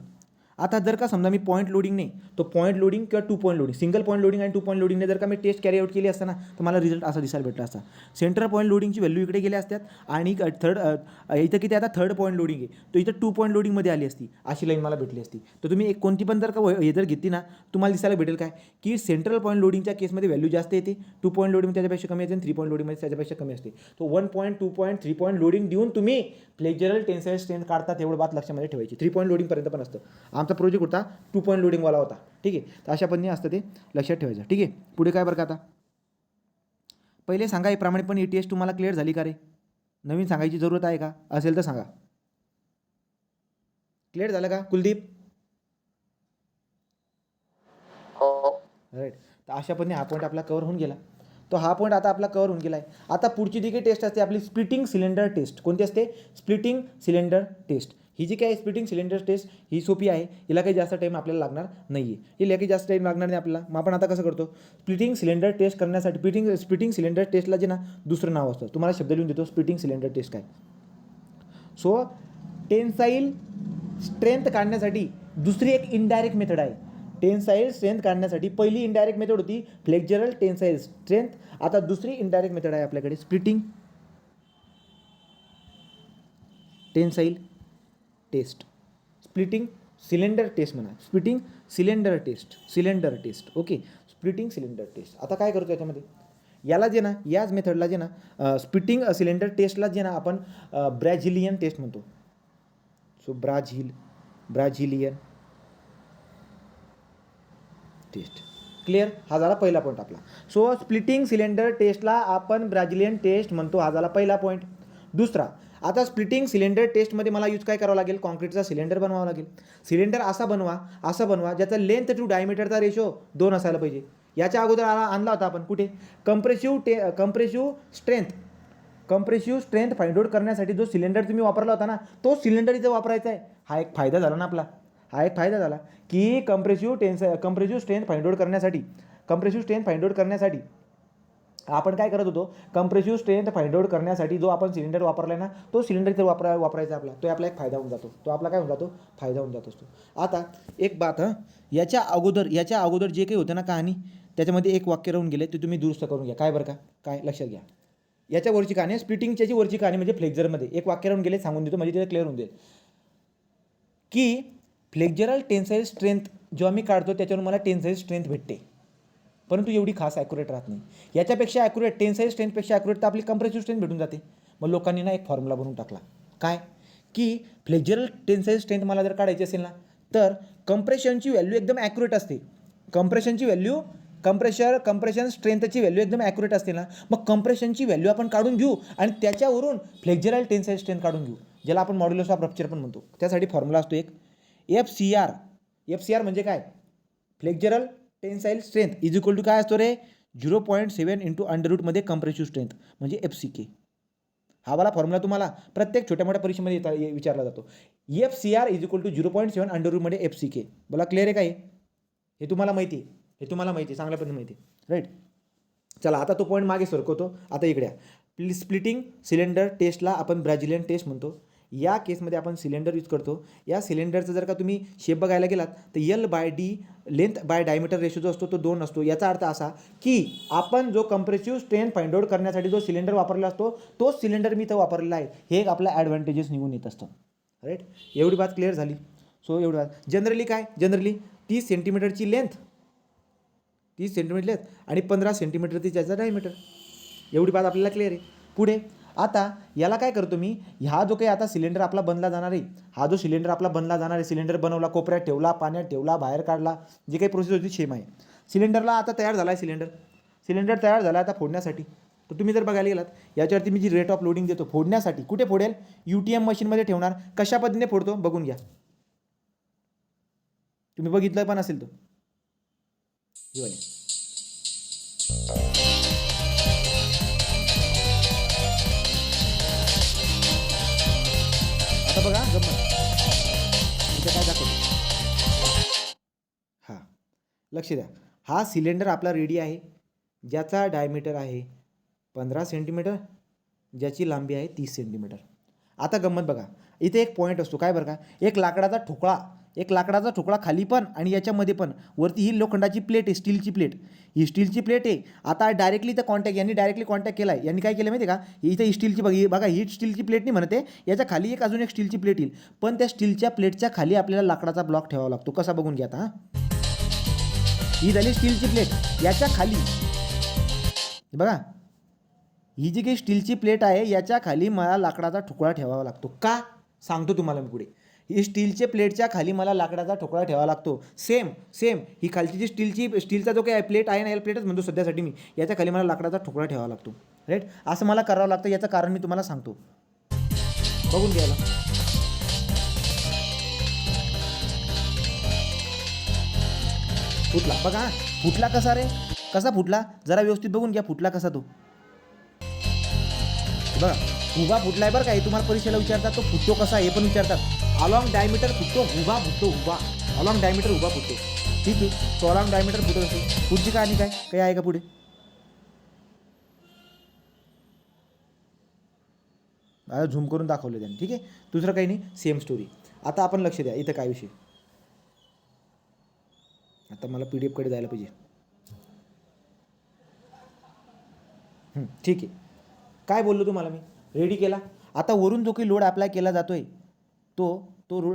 आता जर का समजा मी पॉईंट लोडिंग नाही, तो पॉईंट लोडिंग किंवा 2 point loading, single point loading आणि 2 पॉईंट लोडिंगने जर का मी टेस्ट कॅरी आउट केली असता ना, तर मला रिझल्ट असा दिसायला भेटला असता. सेंटर पॉईंट लोडिंगची व्हॅल्यू इकडे गेल्या असतात आणि इथं किती आता थर्ड पॉईंट लोडिंग आहे, तो इथं 2 पॉईंट लोडिंगमध्ये आली असती, अशी लाईन मला भेटली असती. तर तुम्ही एक कोणती पण जर का हे जर घेतली ना, तुम्हाला दिसायला भेटेल काय की सेंट्रल पॉईंट लोडिंगच्या केसमध्ये व्हॅल्यू जास्त येते, 2 पॉईंट लोडिंग त्याच्यापेक्षा कमी येते आणि 3 पॉईंट लोडिंगमध्ये त्याच्यापेक्षा कमी असते. तो 1 पॉईंट, 2 पॉईंट, 3 पॉईंट लोडिंग देऊन तुम्ही फ्लेक्झरल टेन्साईल स्ट्रेंथ काढतात, एवढं बात लक्षामध्ये ठेवायची. 3 पॉईंट लोडिंगपर्यंत पण असतं. आमचा प्रोजेक्ट होता 2 पॉईंट लोडिंगवाला होता. ठीक आहे, तर अशा पद्धतीने असतं, ते लक्षात ठेवायचं. ठीक आहे, पुढे काय बरं का. आता पहिले सांगा, हे प्रामाणिकपणे ही टेस्ट तुम्हाला क्लिअर झाली का रे? नवीन सांगायची जरूरत आहे का? असेल तर सांगा. क्लिअर झालं का कुलदीप? राईट. तर अशा पद्धतीने हा पॉईंट आपला कव्हर होऊन गेला. तो हा पॉईंट आता आपला कव्हर होऊन गेला आहे. आता पुढची जी काही टेस्ट असते आपली स्प्लिटिंग सिलेंडर टेस्ट. कोणती असते? Splitting cylinder test. ही जी काही स्प्लिटिंग सिलेंडर टेस्ट ही सोपी आहे, हिला काही जास्त टाईम आपल्याला लागणार नाही आहे. हिला काही जास्त टाईम लागणार नाही आपल्याला. मग आपण आता कसं करतो, स्प्लिटिंग सिलेंडर टेस्ट करण्यासाठी स्प्लिटिंग सिलेंडर टेस्टला जे ना दुसरं नाव असतं, तुम्हाला शब्द लिहून देतो. स्प्लिटिंग सिलेंडर टेस्ट काय? सो टेन्साईल स्ट्रेंथ काढण्यासाठी दुसरी एक इनडायरेक्ट मेथड आहे. टेन्साईल स्ट्रेंथ काढण्यासाठी पहिली इनडायरेक्ट मेथड होती फ्लेक्झरल टेन्साईल स्ट्रेंथ. आता दुसरी इनडायरेक्ट मेथड आहे आपल्याकडे splitting tensile test, splitting cylinder test म्हणा, splitting cylinder test. Okay, splitting cylinder test. आता काय करतो याच्यामध्ये, याला जे ना, याच मेथडला जे ना स्प्लिटिंग सिलेंडर टेस्टला जे ना आपण ब्राझिलियन टेस्ट म्हणतो. So Brazilian test. क्लिअर? हा झाला पहिला पॉईंट आपला. सो स्प्लिटिंग सिलेंडर टेस्टला आपण ब्राझिलियन टेस्ट म्हणतो. हा झाला पहिला पॉईंट. दुसरा, आता स्प्लिटिंग सिलेंडर टेस्टमध्ये मला यूज काय करावं लागेल? कॉन्क्रीटचा सिलेंडर बनवावा लागेल. सिलेंडर असा बनवा ज्याचा लेंथ टू डायमीटरचा रेशो 2 असायला पाहिजे. याच्या अगोदर आणला होता आपण कुठे? कंप्रेसिव्ह स्ट्रेंथ फाइंड आउट करण्यासाठी जो सिलेंडर तुम्ही वापरला होता ना, तो सिलेंडर इथं वापरायचा आहे. हा एक फायदा झाला ना आपला. हा एक फायदा झाला की कंप्रेसिव्ह स्ट्रेंथ फाइंड आउट करण्यासाठी आपण काय करत होतो? कंप्रेसिव्ह स्ट्रेंथ फाइंड आउट करण्यासाठी जो आपण सिलेंडर वापरला ना, तो सिलेंडर इथे वापरायचा आपला. तो आपला एक फायदा होऊन जातो. फायदा होऊन जात असतो. आता एक बात, याच्या अगोदर जे काही होतं ना कहाणी, त्याच्यामध्ये एक वाक्य राहून गेले, ते तुम्ही दुरुस्त करून घ्या. काय बरं का? काय लक्षात घ्या. याच्या वरची कहाणी, स्प्लिटिंगची वरची कहाणी म्हणजे फ्लेक्झरमध्ये एक वाक्य राहून गेले, सांगून देतो म्हणजे तिथे क्लिअर होऊन जाईल की फ्लेक्झरल टेन्साईल स्ट्रेंथ जेव्हा मी काढतो त्याच्यावर मला टेन्साईल स्ट्रेंथ भेटते, परंतु एवढी खास ॲक्युरेट राहत नाही. याच्यापेक्षा ॲक्युरेट, टेन्साईल स्ट्रेंथपेक्षा ॲक्युरेट तर आपली कंप्रेसिव्ह स्ट्रेंथ भेटून जाते. मग लोकांनी ना एक फॉर्म्युला बनवून टाकला. काय की फ्लेक्झरल टेन्साईल स्ट्रेंथ मला जर काढायची असेल ना, तर कंप्रेशनची व्हॅल्यू एकदम ॲक्युरेट असते. कंप्रेशनची व्हॅल्यू कंप्रेशन स्ट्रेंथची व्हॅल्यू एकदम ॲक्युरेट असते ना, मग कंप्रेशनची व्हॅल्यू आपण काढून घेऊ आणि त्याच्यावरून फ्लेक्झराईल टेन्साईल स्ट्रेंथ काढून घेऊ, ज्याला आपण मॉड्युलस ऑफ रप्चर पण म्हणतो. त्यासाठी फॉर्म्युला असतो एक एफ सी आर म्हणजे काय, flexural tensile strength is equal to काय असतो रे, 0.7 इंटू अंडररूटमध्ये कंप्रेसिव्ह स्ट्रेंथ म्हणजे FCK. हा वाला फॉर्म्युला तुम्हाला प्रत्येक छोट्या मोठ्या परीक्षेमध्ये विचारला जातो. FCR इज इक्वल टू 0.7 अंडररूटमध्ये FCK. बोला क्लिअर आहे काय, हे तुम्हाला माहिती आहे, हे तुम्हाला माहिती आहे, चांगल्या पद्धतीने माहिती आहे, राईट. चला आता तो पॉईंट मागे सरकवतो. आता इकडे स्प्लिटिंग सिलेंडर टेस्टला आपण ब्राझिलियन टेस्ट म्हणतो. या केसमध्ये आपण सिलेंडर यूज करतो. या सिलेंडरचा जर का तुम्ही शेप बघायला गेलात तर L/D length bye diameter ratio जो असतो तो 2 असतो. याचा अर्थ असा की आपण जो कंप्रेसिव्ह स्ट्रेंथ फाइंड आउट करण्यासाठी जो सिलेंडर वापरलेला असतो तोच सिलेंडर मी इथं वापरलेला आहे. हे एक आपला ॲडव्हान्टेजेस निघून येत असतं, राईट. एवढी बात क्लिअर झाली. सो एवढी बात जनरली काय, जनरली 30 सेंटीमीटरची लेंथ, 30 सेंटीमीटर लेंथ आणि 15 सेंटीमीटर ती त्याचा डायमीटर. एवढी बात आपल्याला क्लिअर आहे. पुढे आता याला काय करतो मी, हा जो काही आता सिलेंडर आपला बनला जाणार आहे, हा जो सिलेंडर आपला बनला जाणार आहे, सिलेंडर बनवला, कोपऱ्यात ठेवला, पाण्यात ठेवला, बाहेर काढला, जी काही प्रोसेस होती सेम आहे. सिलेंडरला आता तयार झाला आहे, सिलेंडर तयार झाला आता फोडण्यासाठी. तर तुम्ही जर बघायला गेलात याच्यावरती मी जी रेट ऑफ लोडिंग देतो फोडण्यासाठी, कुठे फोडेल, UTM मशीनमध्ये ठेवणार. कशा पद्धतीने फोडतो बघून घ्या, तुम्ही बघितलं पण असेल तो. आता बघा गंमत, इथे काय दाखवतो, हां लक्ष द्या. हा सिलेंडर आपला रेडी आहे, ज्याचा डायमीटर आहे 15 सेंटीमीटर, ज्याची लांबी आहे 30 सेंटीमीटर. आता गंमत बघा, इथे एक पॉईंट असतो काय बरं का, एक लाकडाचा ठोकळा खाली पण आणि याच्यामध्ये पण, वरती ही लोखंडाची प्लेट आहे, स्टीलची प्लेट, ही स्टीलची प्लेट आहे. आता डायरेक्टली इथं कॉन्टॅक्ट, यांनी डायरेक्टली कॉन्टॅक्ट केला आहे. यांनी काय केलं माहिती आहे का, इथे ही स्टीलची बघा ही स्टीलची प्लेट नाही म्हणते, याच्या खाली एक अजून एक स्टीलची प्लेट येईल, पण त्या स्टीलच्या प्लेटच्या खाली आपल्याला लाकडाचा ब्लॉक ठेवावा लागतो. कसा बघून घ्या आता, ही झाली स्टीलची प्लेट, याच्या खाली बघा ही जी काही स्टीलची प्लेट आहे याच्या खाली मला लाकडाचा ठोकळा ठेवावा लागतो. का सांगतो तुम्हाला मी पुढे. ही स्टीलच्या प्लेटच्या खाली मला लाकडाचा ठोकळा ठेवावा लागतो. सेम ही खालची जी स्टीलचा जो काही प्लेट आहे ना, याला प्लेटच म्हणतो सध्यासाठी मी, याच्या खाली मला लाकडाचा ठोकळा ठेवावा लागतो, राईट. असं मला करावं लागतं, याचं कारण मी तुम्हाला सांगतो, बघून घ्यायला. फुटला बघा, फुटला कसा रे, कसा फुटला जरा व्यवस्थित बघून घ्या, फुटला कसा तो बघा. उभा फुटलाय बरं का, हे तुम्हाला परीक्षेला विचारतात, तो फुटतो कसा हे पण विचारतात. अलॉंग डायमीटर फुटतो, उभा फुटतो, उभा अलॉंग डायमीटर उभा फुटतो, ठीक आहे. तो अलॉंग डायमीटर फुटत असतो. पुढची काय आणि काय काही आहे का पुढे, झूम करून दाखवलं त्यांनी, ठीक आहे. दुसरं काही नाही, सेम स्टोरी. आता आपण लक्ष द्या, इथं काय विषय, आता मला PDF कडे जायला पाहिजे, ठीक आहे. काय बोललो तुम्हाला मी, रेडी केला. आता वरून जो काही लोड अप्लाय केला जातोय तो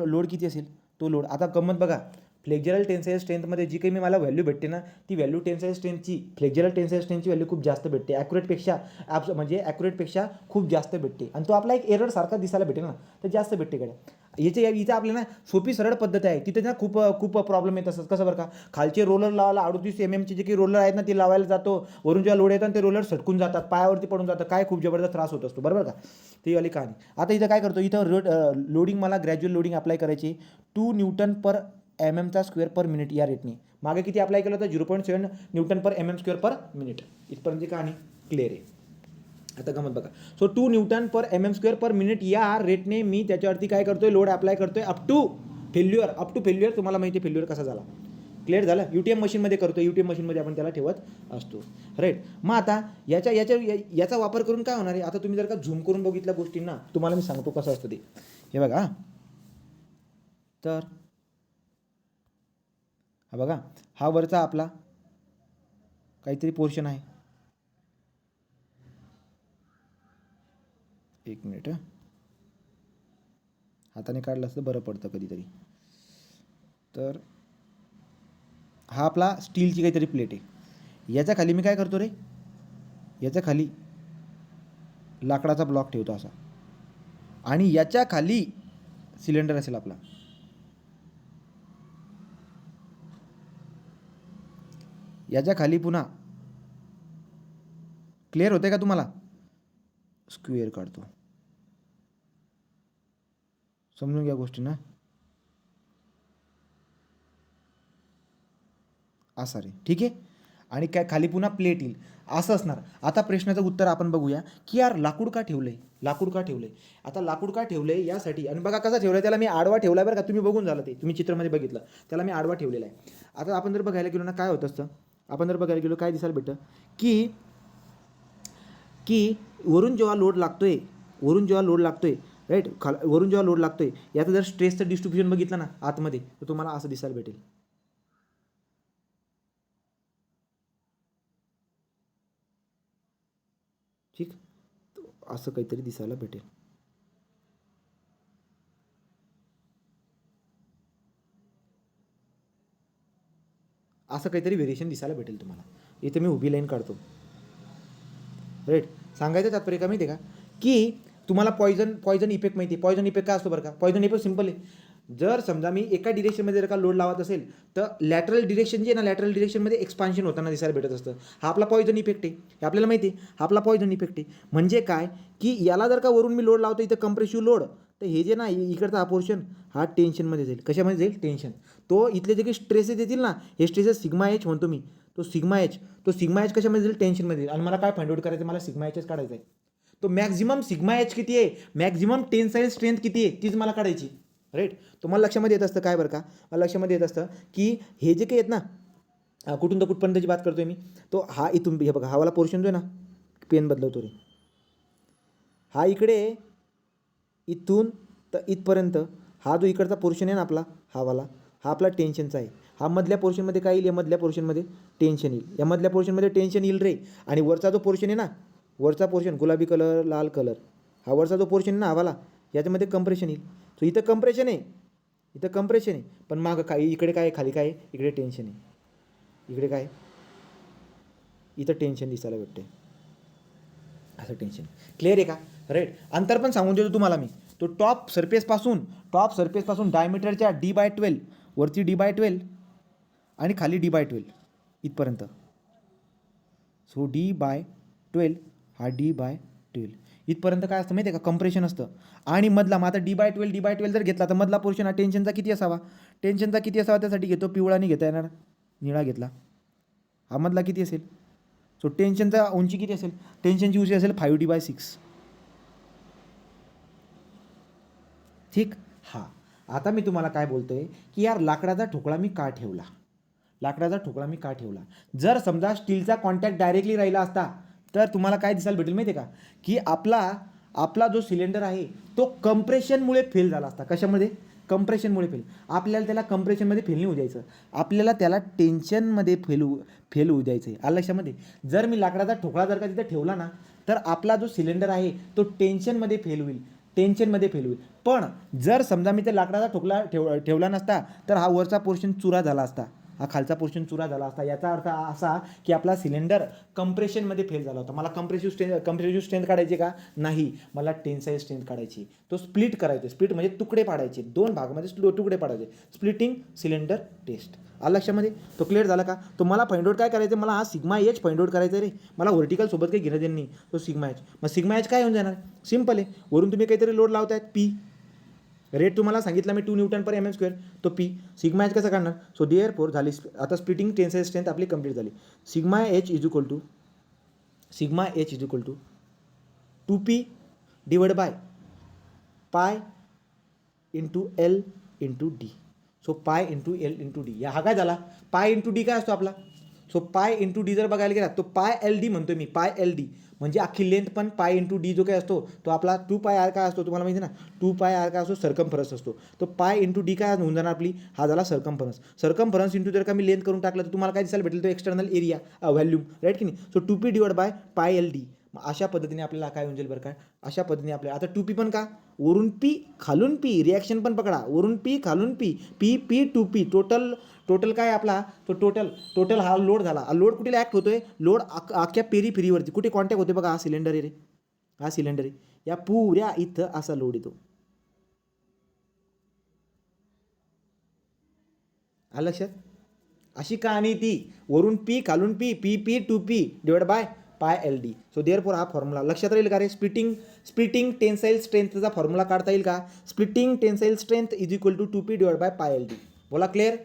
लोड किती असेल, तो लोड. आता गंमत बघा, फ्लेक्झरल टेन्साईल स्ट्रेंथमध्ये जी काही मला व्हॅल्यू भेटते ना, ती व्हॅल्यू फ्लेक्झरल टेन्साईल स्ट्रेंथची व्हॅल्यू खूप जास्त भेटते, ॲक्युरेटपेक्षा खूप जास्त भेटते. आणि तो आपला एक एरर सारखा दिसायला भेटेल ना, तर जास्त भेटते कडे. इथं आपल्याला सोपी सरळ पद्धत आहे, तिथे ना खूप प्रॉब्लेम येत असतात. कसं बरं का, खालचे रोलर लावायला 38 mm जे काही रोलर आहेत ना, ते लावायला जातो, वरून जेव्हा लोड येतात ते रोलर सटकून जातात, पायावरती पडून जातं, काय खूप जबरदस्त त्रास होत असतो, बरोबर का. ती वाली कहाणी. आता इथं काय करतो, इथं लोडिंग मला ग्रॅज्युअल लोडिंग अप्लाय करायची 2 Nm/mm² या रेटने. मागे किती अप्लाय केलं होतं, 0.7 Nm/mm². इथपर्यंत कहाणी क्लिअर आहे. आता गमत बघा, सो 2 Nm²/min या रेटने मी त्याच्यावरती काय करतोय, लोड अप्लाय करतोय अप टू फेल्युअर. तुम्हाला माहिती आहे फेल्युअर कसा झाला, क्लिअर झालं. UTM मशीनमध्ये करतो, UTM मशीनमध्ये आपण त्याला ठेवत असतो, राईट. मग आता याचा वापर करून काय होणार आहे, आता तुम्ही जर का झूम करून बघितल्या गोष्टींना, तुम्हाला मी सांगतो कसं असतं ते. हे बघा, तर हा बघा, हा वरचा आपला काहीतरी पोर्शन आहे, एक मिनिट, हाताने काढलं असतं बरं पडतं कधीतरी. तर हा आपला स्टीलची काहीतरी प्लेट आहे, याच्या खाली मी काय करतो रे, याच्या खाली लाकडाचा ब्लॉक ठेवतो असा, आणि याच्या खाली सिलेंडर असेल आपला. याच्या खाली पुन्हा क्लिअर होते का तुम्हाला, स्क्वेअर काढतो, समजून घ्या गोष्टी ना, असा रे, ठीक आहे. आणि काय खाली पुन्हा प्लेट येईल, असं असणार. आता प्रश्नाचं उत्तर आपण बघूया की यार लाकूड का ठेवलंय, लाकूड का ठेवलंय. आता लाकूड का ठेवलंय यासाठी, आणि बघा कसा ठेवलाय, त्याला मी आडवा ठेवलाय बरं का, तुम्ही बघून झालं ते, तुम्ही चित्रामध्ये बघितलं, त्याला मी आडवा ठेवलेला आहे. आता आपण जर बघायला गेलो ना काय होत असतं, आपण जर बघायला गेलो काय दिसायला भेटतं की की वरून जेव्हा लोड लागतोय, वरून जेव्हा लोड लागतोय राईट, वरून जेव्हा लोड लागतोय, याचं जर स्ट्रेसचं डिस्ट्रीब्युशन बघितलं ना आतमध्ये, तर तुम्हाला असं दिसायला भेटेल. ठीक, असं काहीतरी दिसायला भेटेल. असं काहीतरी व्हेरिएशन दिसायला भेटेल तुम्हाला. इथे मी उभी लाईन काढतो राईट. सांगायचं तात्पर्य का माहिती आहे का, की तुम्हाला पॉयझन इफेक्ट माहिती आहे. पॉयझन इफेक्ट काय असतो बरं का, पॉयझन इफेक्ट सिंपल आहे. जर समजा मी एका डिरेक्शनमध्ये जर का लोड लावत असेल, तर लॅटरल डिरेक्शन जे आहे ना, लॅटरल डिरेक्शनमध्ये एक्सपान्शन होताना दिसायला भेटत असतं. हा आपला पॉयझन इफेक्ट आहे, हे आपल्याला माहिती आहे, हा आपला पॉयझन इफेक्ट आहे. म्हणजे काय की याला जर का वरून मी लोड लावतो इथं कंप्रेसिव्ह लोड, तर हे जे ना इकडचा हा पोर्शन हा टेन्शनमध्ये जाईल. कशामध्ये जाईल, टेन्शन. तो इथले जे काही स्ट्रेसेस येतील ना, हे स्ट्रेसेस सिग्मा एच म्हणतो मी, तो सिग्मा एच कशामध्ये जाईल, टेन्शनमध्ये जाईल. आणि मला काय फाइंड आउट करायचं, मला सिग्मा एचच काढायचं आहे. तो मॅक्झिमम सिग्मा एच किती आहे, मॅक्झिमम टेन्साईल स्ट्रेंथ किती आहे, तीच मला काढायची राईट. तुम्हाला लक्षामध्ये येत असतं काय बरं का, मला लक्षामध्ये येत असतं की हे जे काही आहेत ना, कुठून तर कुठपर्यंतची बात करतोय मी, तो हा इथून हे बघा, हा वाला पोर्शन जो आहे ना, पेन बदलवतो रे, हा इकडे इथून तर इथपर्यंत, हा जो इकडचा पोर्शन आहे ना आपला, हा वाला, हा आपला टेन्शनचा आहे. हा मधल्या पोर्शनमध्ये काय येईल, या मधल्या पोर्शनमध्ये टेन्शन येईल, या मधल्या पोर्शनमध्ये टेन्शन येईल रे. आणि वरचा जो पोर्शन आहे ना, वरचा पोर्शन गुलाबी कलर लाल कलर, हा वरचा जो पोर्शन आहे ना हवाला, याच्यामध्ये कंप्रेशन येईल. सो इथं कंप्रेशन आहे, इथं कंप्रेशन आहे, पण मागं काय, इकडे काय, खाली काय, इकडे टेन्शन आहे, इकडे काय, इथं टेन्शन दिसायला भेटते, असं टेन्शन. क्लिअर आहे का, राईट. अंतर पण सांगून देतो तुम्हाला मी, तो टॉप सरफेसपासून डायमीटरच्या D/12 वरती D/12 आणि खाली D/12 इथपर्यंत. सो D/12 हा D/12 इथपर्यंत काय असतं माहिती आहे का, कंप्रेशन असतं. आणि मधला, मग आता D/12 जर घेतला, तर मधला पोर्शन हा टेन्शनचा किती असावा, त्यासाठी घेतो पिवळा नाही घेता येणार, निळा घेतला. हा मधला किती असेल, सो टेन्शनचा उंची किती असेल, टेन्शनची उंची असेल 5D/6. ठीक. हां, आता मी तुम्हाला काय बोलतोय की यार लाकडाचा ठोकळा मी का ठेवला, लाकडाचा ठोकळा मी का ठेवला. जर समजा स्टीलचा कॉन्टॅक्ट डायरेक्टली राहिला असता, तर तुम्हाला काय दिसायला भेटेल माहिती आहे का, की आपला जो सिलेंडर आहे तो कंप्रेशनमुळे फेल झाला असता. कशामध्ये, कंप्रेशनमुळे फेल. आपल्याला त्याला कंप्रेशनमध्ये फेल नाही होऊ द्यायचं, आपल्याला त्याला टेन्शनमध्ये फेल होऊ द्यायचं आहे. आलं लक्षामध्ये. जर मी लाकडाचा ठोकळा जर का तिथे ठेवला ना, तर आपला जो सिलेंडर आहे तो टेन्शनमध्ये फेल होईल, टेन्शनमध्ये फेल होईल. पण जर समजा मी त्या लाकडाचा ठोकळा ठेवला नसता, तर हा वरचा पोर्शन चुरा झाला असता, हा खालचा पोर्शन चुरा झाला असता. याचा अर्थ असा की आपला सिलेंडर कंप्रेशनमध्ये फेल झाला होता. मला कंप्रेसिव्ह स्ट्रेंथ काढायची का, नाही, मला टेन्साईल स्ट्रेंथ काढायची. तो स्प्लिट करायचे, स्प्लिट म्हणजे तुकडे पाडायचे, दोन भागामध्ये तुकडे पाडायचे, स्प्लिटिंग सिलेंडर टेस्ट. आलं लक्षामध्ये. तो क्लिअर झाला का. तो मला फाइंड आउट काय करायचं, मला हा सिग्मा एच फाइंड आउट करायचा रे. मला व्हर्टिकल सोबत काही घेणं देणं नाही, तो सिग्मा एच. मग सिग्मा एच काय होऊन जाणार, सिंपल आहे, वरून तुम्ही काहीतरी लोड लावतायत पी, रेट तुम्हाला सांगितलं मी 2 Nm², तो पी. सिग्मा एच कसं काढणार, सो देअरफॉर झाली आता स्प्लिटिंग टेन्साईल स्ट्रेंथ आपली कंप्लीट झाली. Sigma H is equal to 2p divide by pi into L into D. So pi into L into D, या हा काय झाला, पाय इंटू डी काय असतो आपला, सो पाय इंटू डी जर बघायला गेला तो पाय एल डी म्हणतोय मी, पाय एल डी म्हणजे अख्खी लेंथ, पण पाय इंटू डी जो काय असतो तो आपला 2πr काय असतो तुम्हाला माहिती ना, 2πr काय असतो, सर्कम्फरन्स असतो. तो पाय इंटू डी काय होऊन जाणार आपली, हा झाला सर्कम्फरन्स इंटू जर का मी लेंथ करून टाकलं, तर तुम्हाला काय दिसायला भेटेल, तो एक्सटर्नल एरिया व्हॅल्यूम, राईट की नाही. So 2p divide by pi L D. अशा पद्धतीने आपल्याला काय होऊन जाईल बरं का, अशा पद्धतीने आपल्याला आता 2p पण का, वरून पी खालून पी, रिॲक्शन पण पकडा, वरून पी खालून पी, पी 2p, टोटल काय आपला, तो टोटल हा लोड झाला. लोड कुठे ॲक्ट होतोय, लोड अख्ख्या पेरीफेरीवरती कुठे कॉन्टॅक्ट होते बघा, हा सिलेंडर आहे रे, हा सिलेंडर आहे, या पुऱ्या इथं असा लोड येतो. आलं लक्षात, अशी कहाणी ती, वरून पी खालून P, P P two P divide by pi L D. So therefore हा फॉर्म्युला लक्षात राहील का रे? स्प्लिटिंग टेन्साईल स्ट्रेंथचा फॉर्म्युला काढता येईल का? Splitting tensile strength is equal to 2p divide by pi L D. बोला क्लिअर?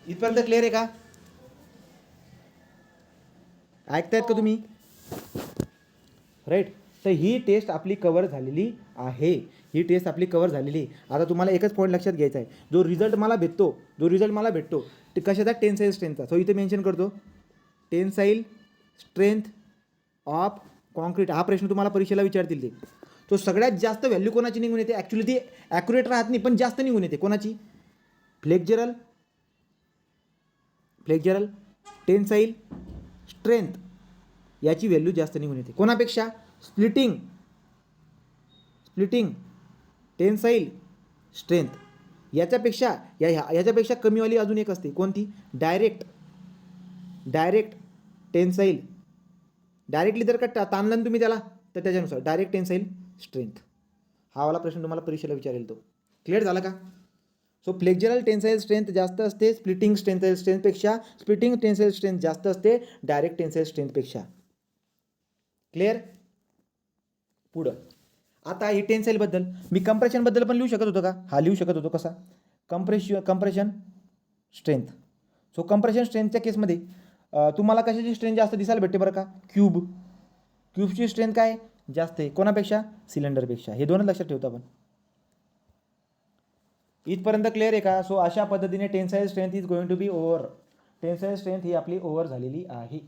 इथपर्यंत क्लिअर आहे का? ऐकतायत का तुम्ही? राईट. तर ही टेस्ट आपली कव्हर झालेली आहे. ही टेस्ट आपली कव्हर झालेली आहे. आता तुम्हाला एकच पॉईंट लक्षात घ्यायचा आहे. जो रिझल्ट मला भेटतो ते कशाचा? टेन्साईल स्ट्रेंथचा. सो इथे मेन्शन करतो टेन्साईल स्ट्रेंथ ऑफ कॉन्क्रीट. हा प्रश्न तुम्हाला परीक्षेला विचारतील ते. तो सगळ्यात जास्त व्हॅल्यू कोणाची निघून येते? ॲक्च्युली ती ॲक्युरेट राहत नाही, पण जास्त निघून येते. कोणाची? फ्लेक्झरल टेन्साईल स्ट्रेंथ याची व्हॅल्यू जास्त निघून येते. कोणापेक्षा? स्प्लिटिंग टेन्साईल स्ट्रेंथ याच्यापेक्षा याच्यापेक्षा कमीवाली अजून एक असते. कोणती? Direct tensile. डायरेक्टली जर का ताणलं ना तुम्ही त्याला, तर त्याच्यानुसार डायरेक्ट टेन्साईल स्ट्रेंथ. हा वाला प्रश्न तुम्हाला परीक्षेला विचारेल तो. क्लिअर झाला का? सो फ्लेक्झरल टेन्साईल स्ट्रेंथ जास्त असते स्प्लिटिंग टेन्साईल स्ट्रेंथपेक्षा. स्प्लिटिंग टेन्साईल स्ट्रेंथ जास्त असते डायरेक्ट टेन्साईल स्ट्रेंथपेक्षा. क्लिअर? पुढं आता ही टेन्साईलबद्दल मी कंप्रेशनबद्दल पण लिहू शकत होतो का? हा लिहू शकत होतो. कसा? Compression strength. सो कंप्रेशन स्ट्रेंथच्या केसमध्ये तुम्हाला कशाची स्ट्रेंथ जास्त दिसायला भेटते बरं का? क्यूबची स्ट्रेंथ काय जास्त आहे? कोणापेक्षा? सिलेंडरपेक्षा. हे दोनच लक्षात ठेवतो आपण. इथपर्यंत क्लिअर आहे का? सो अशा पद्धतीने tensile strength is going to be over. Tensile strength ही आपली ओव्हर झालेली आहे.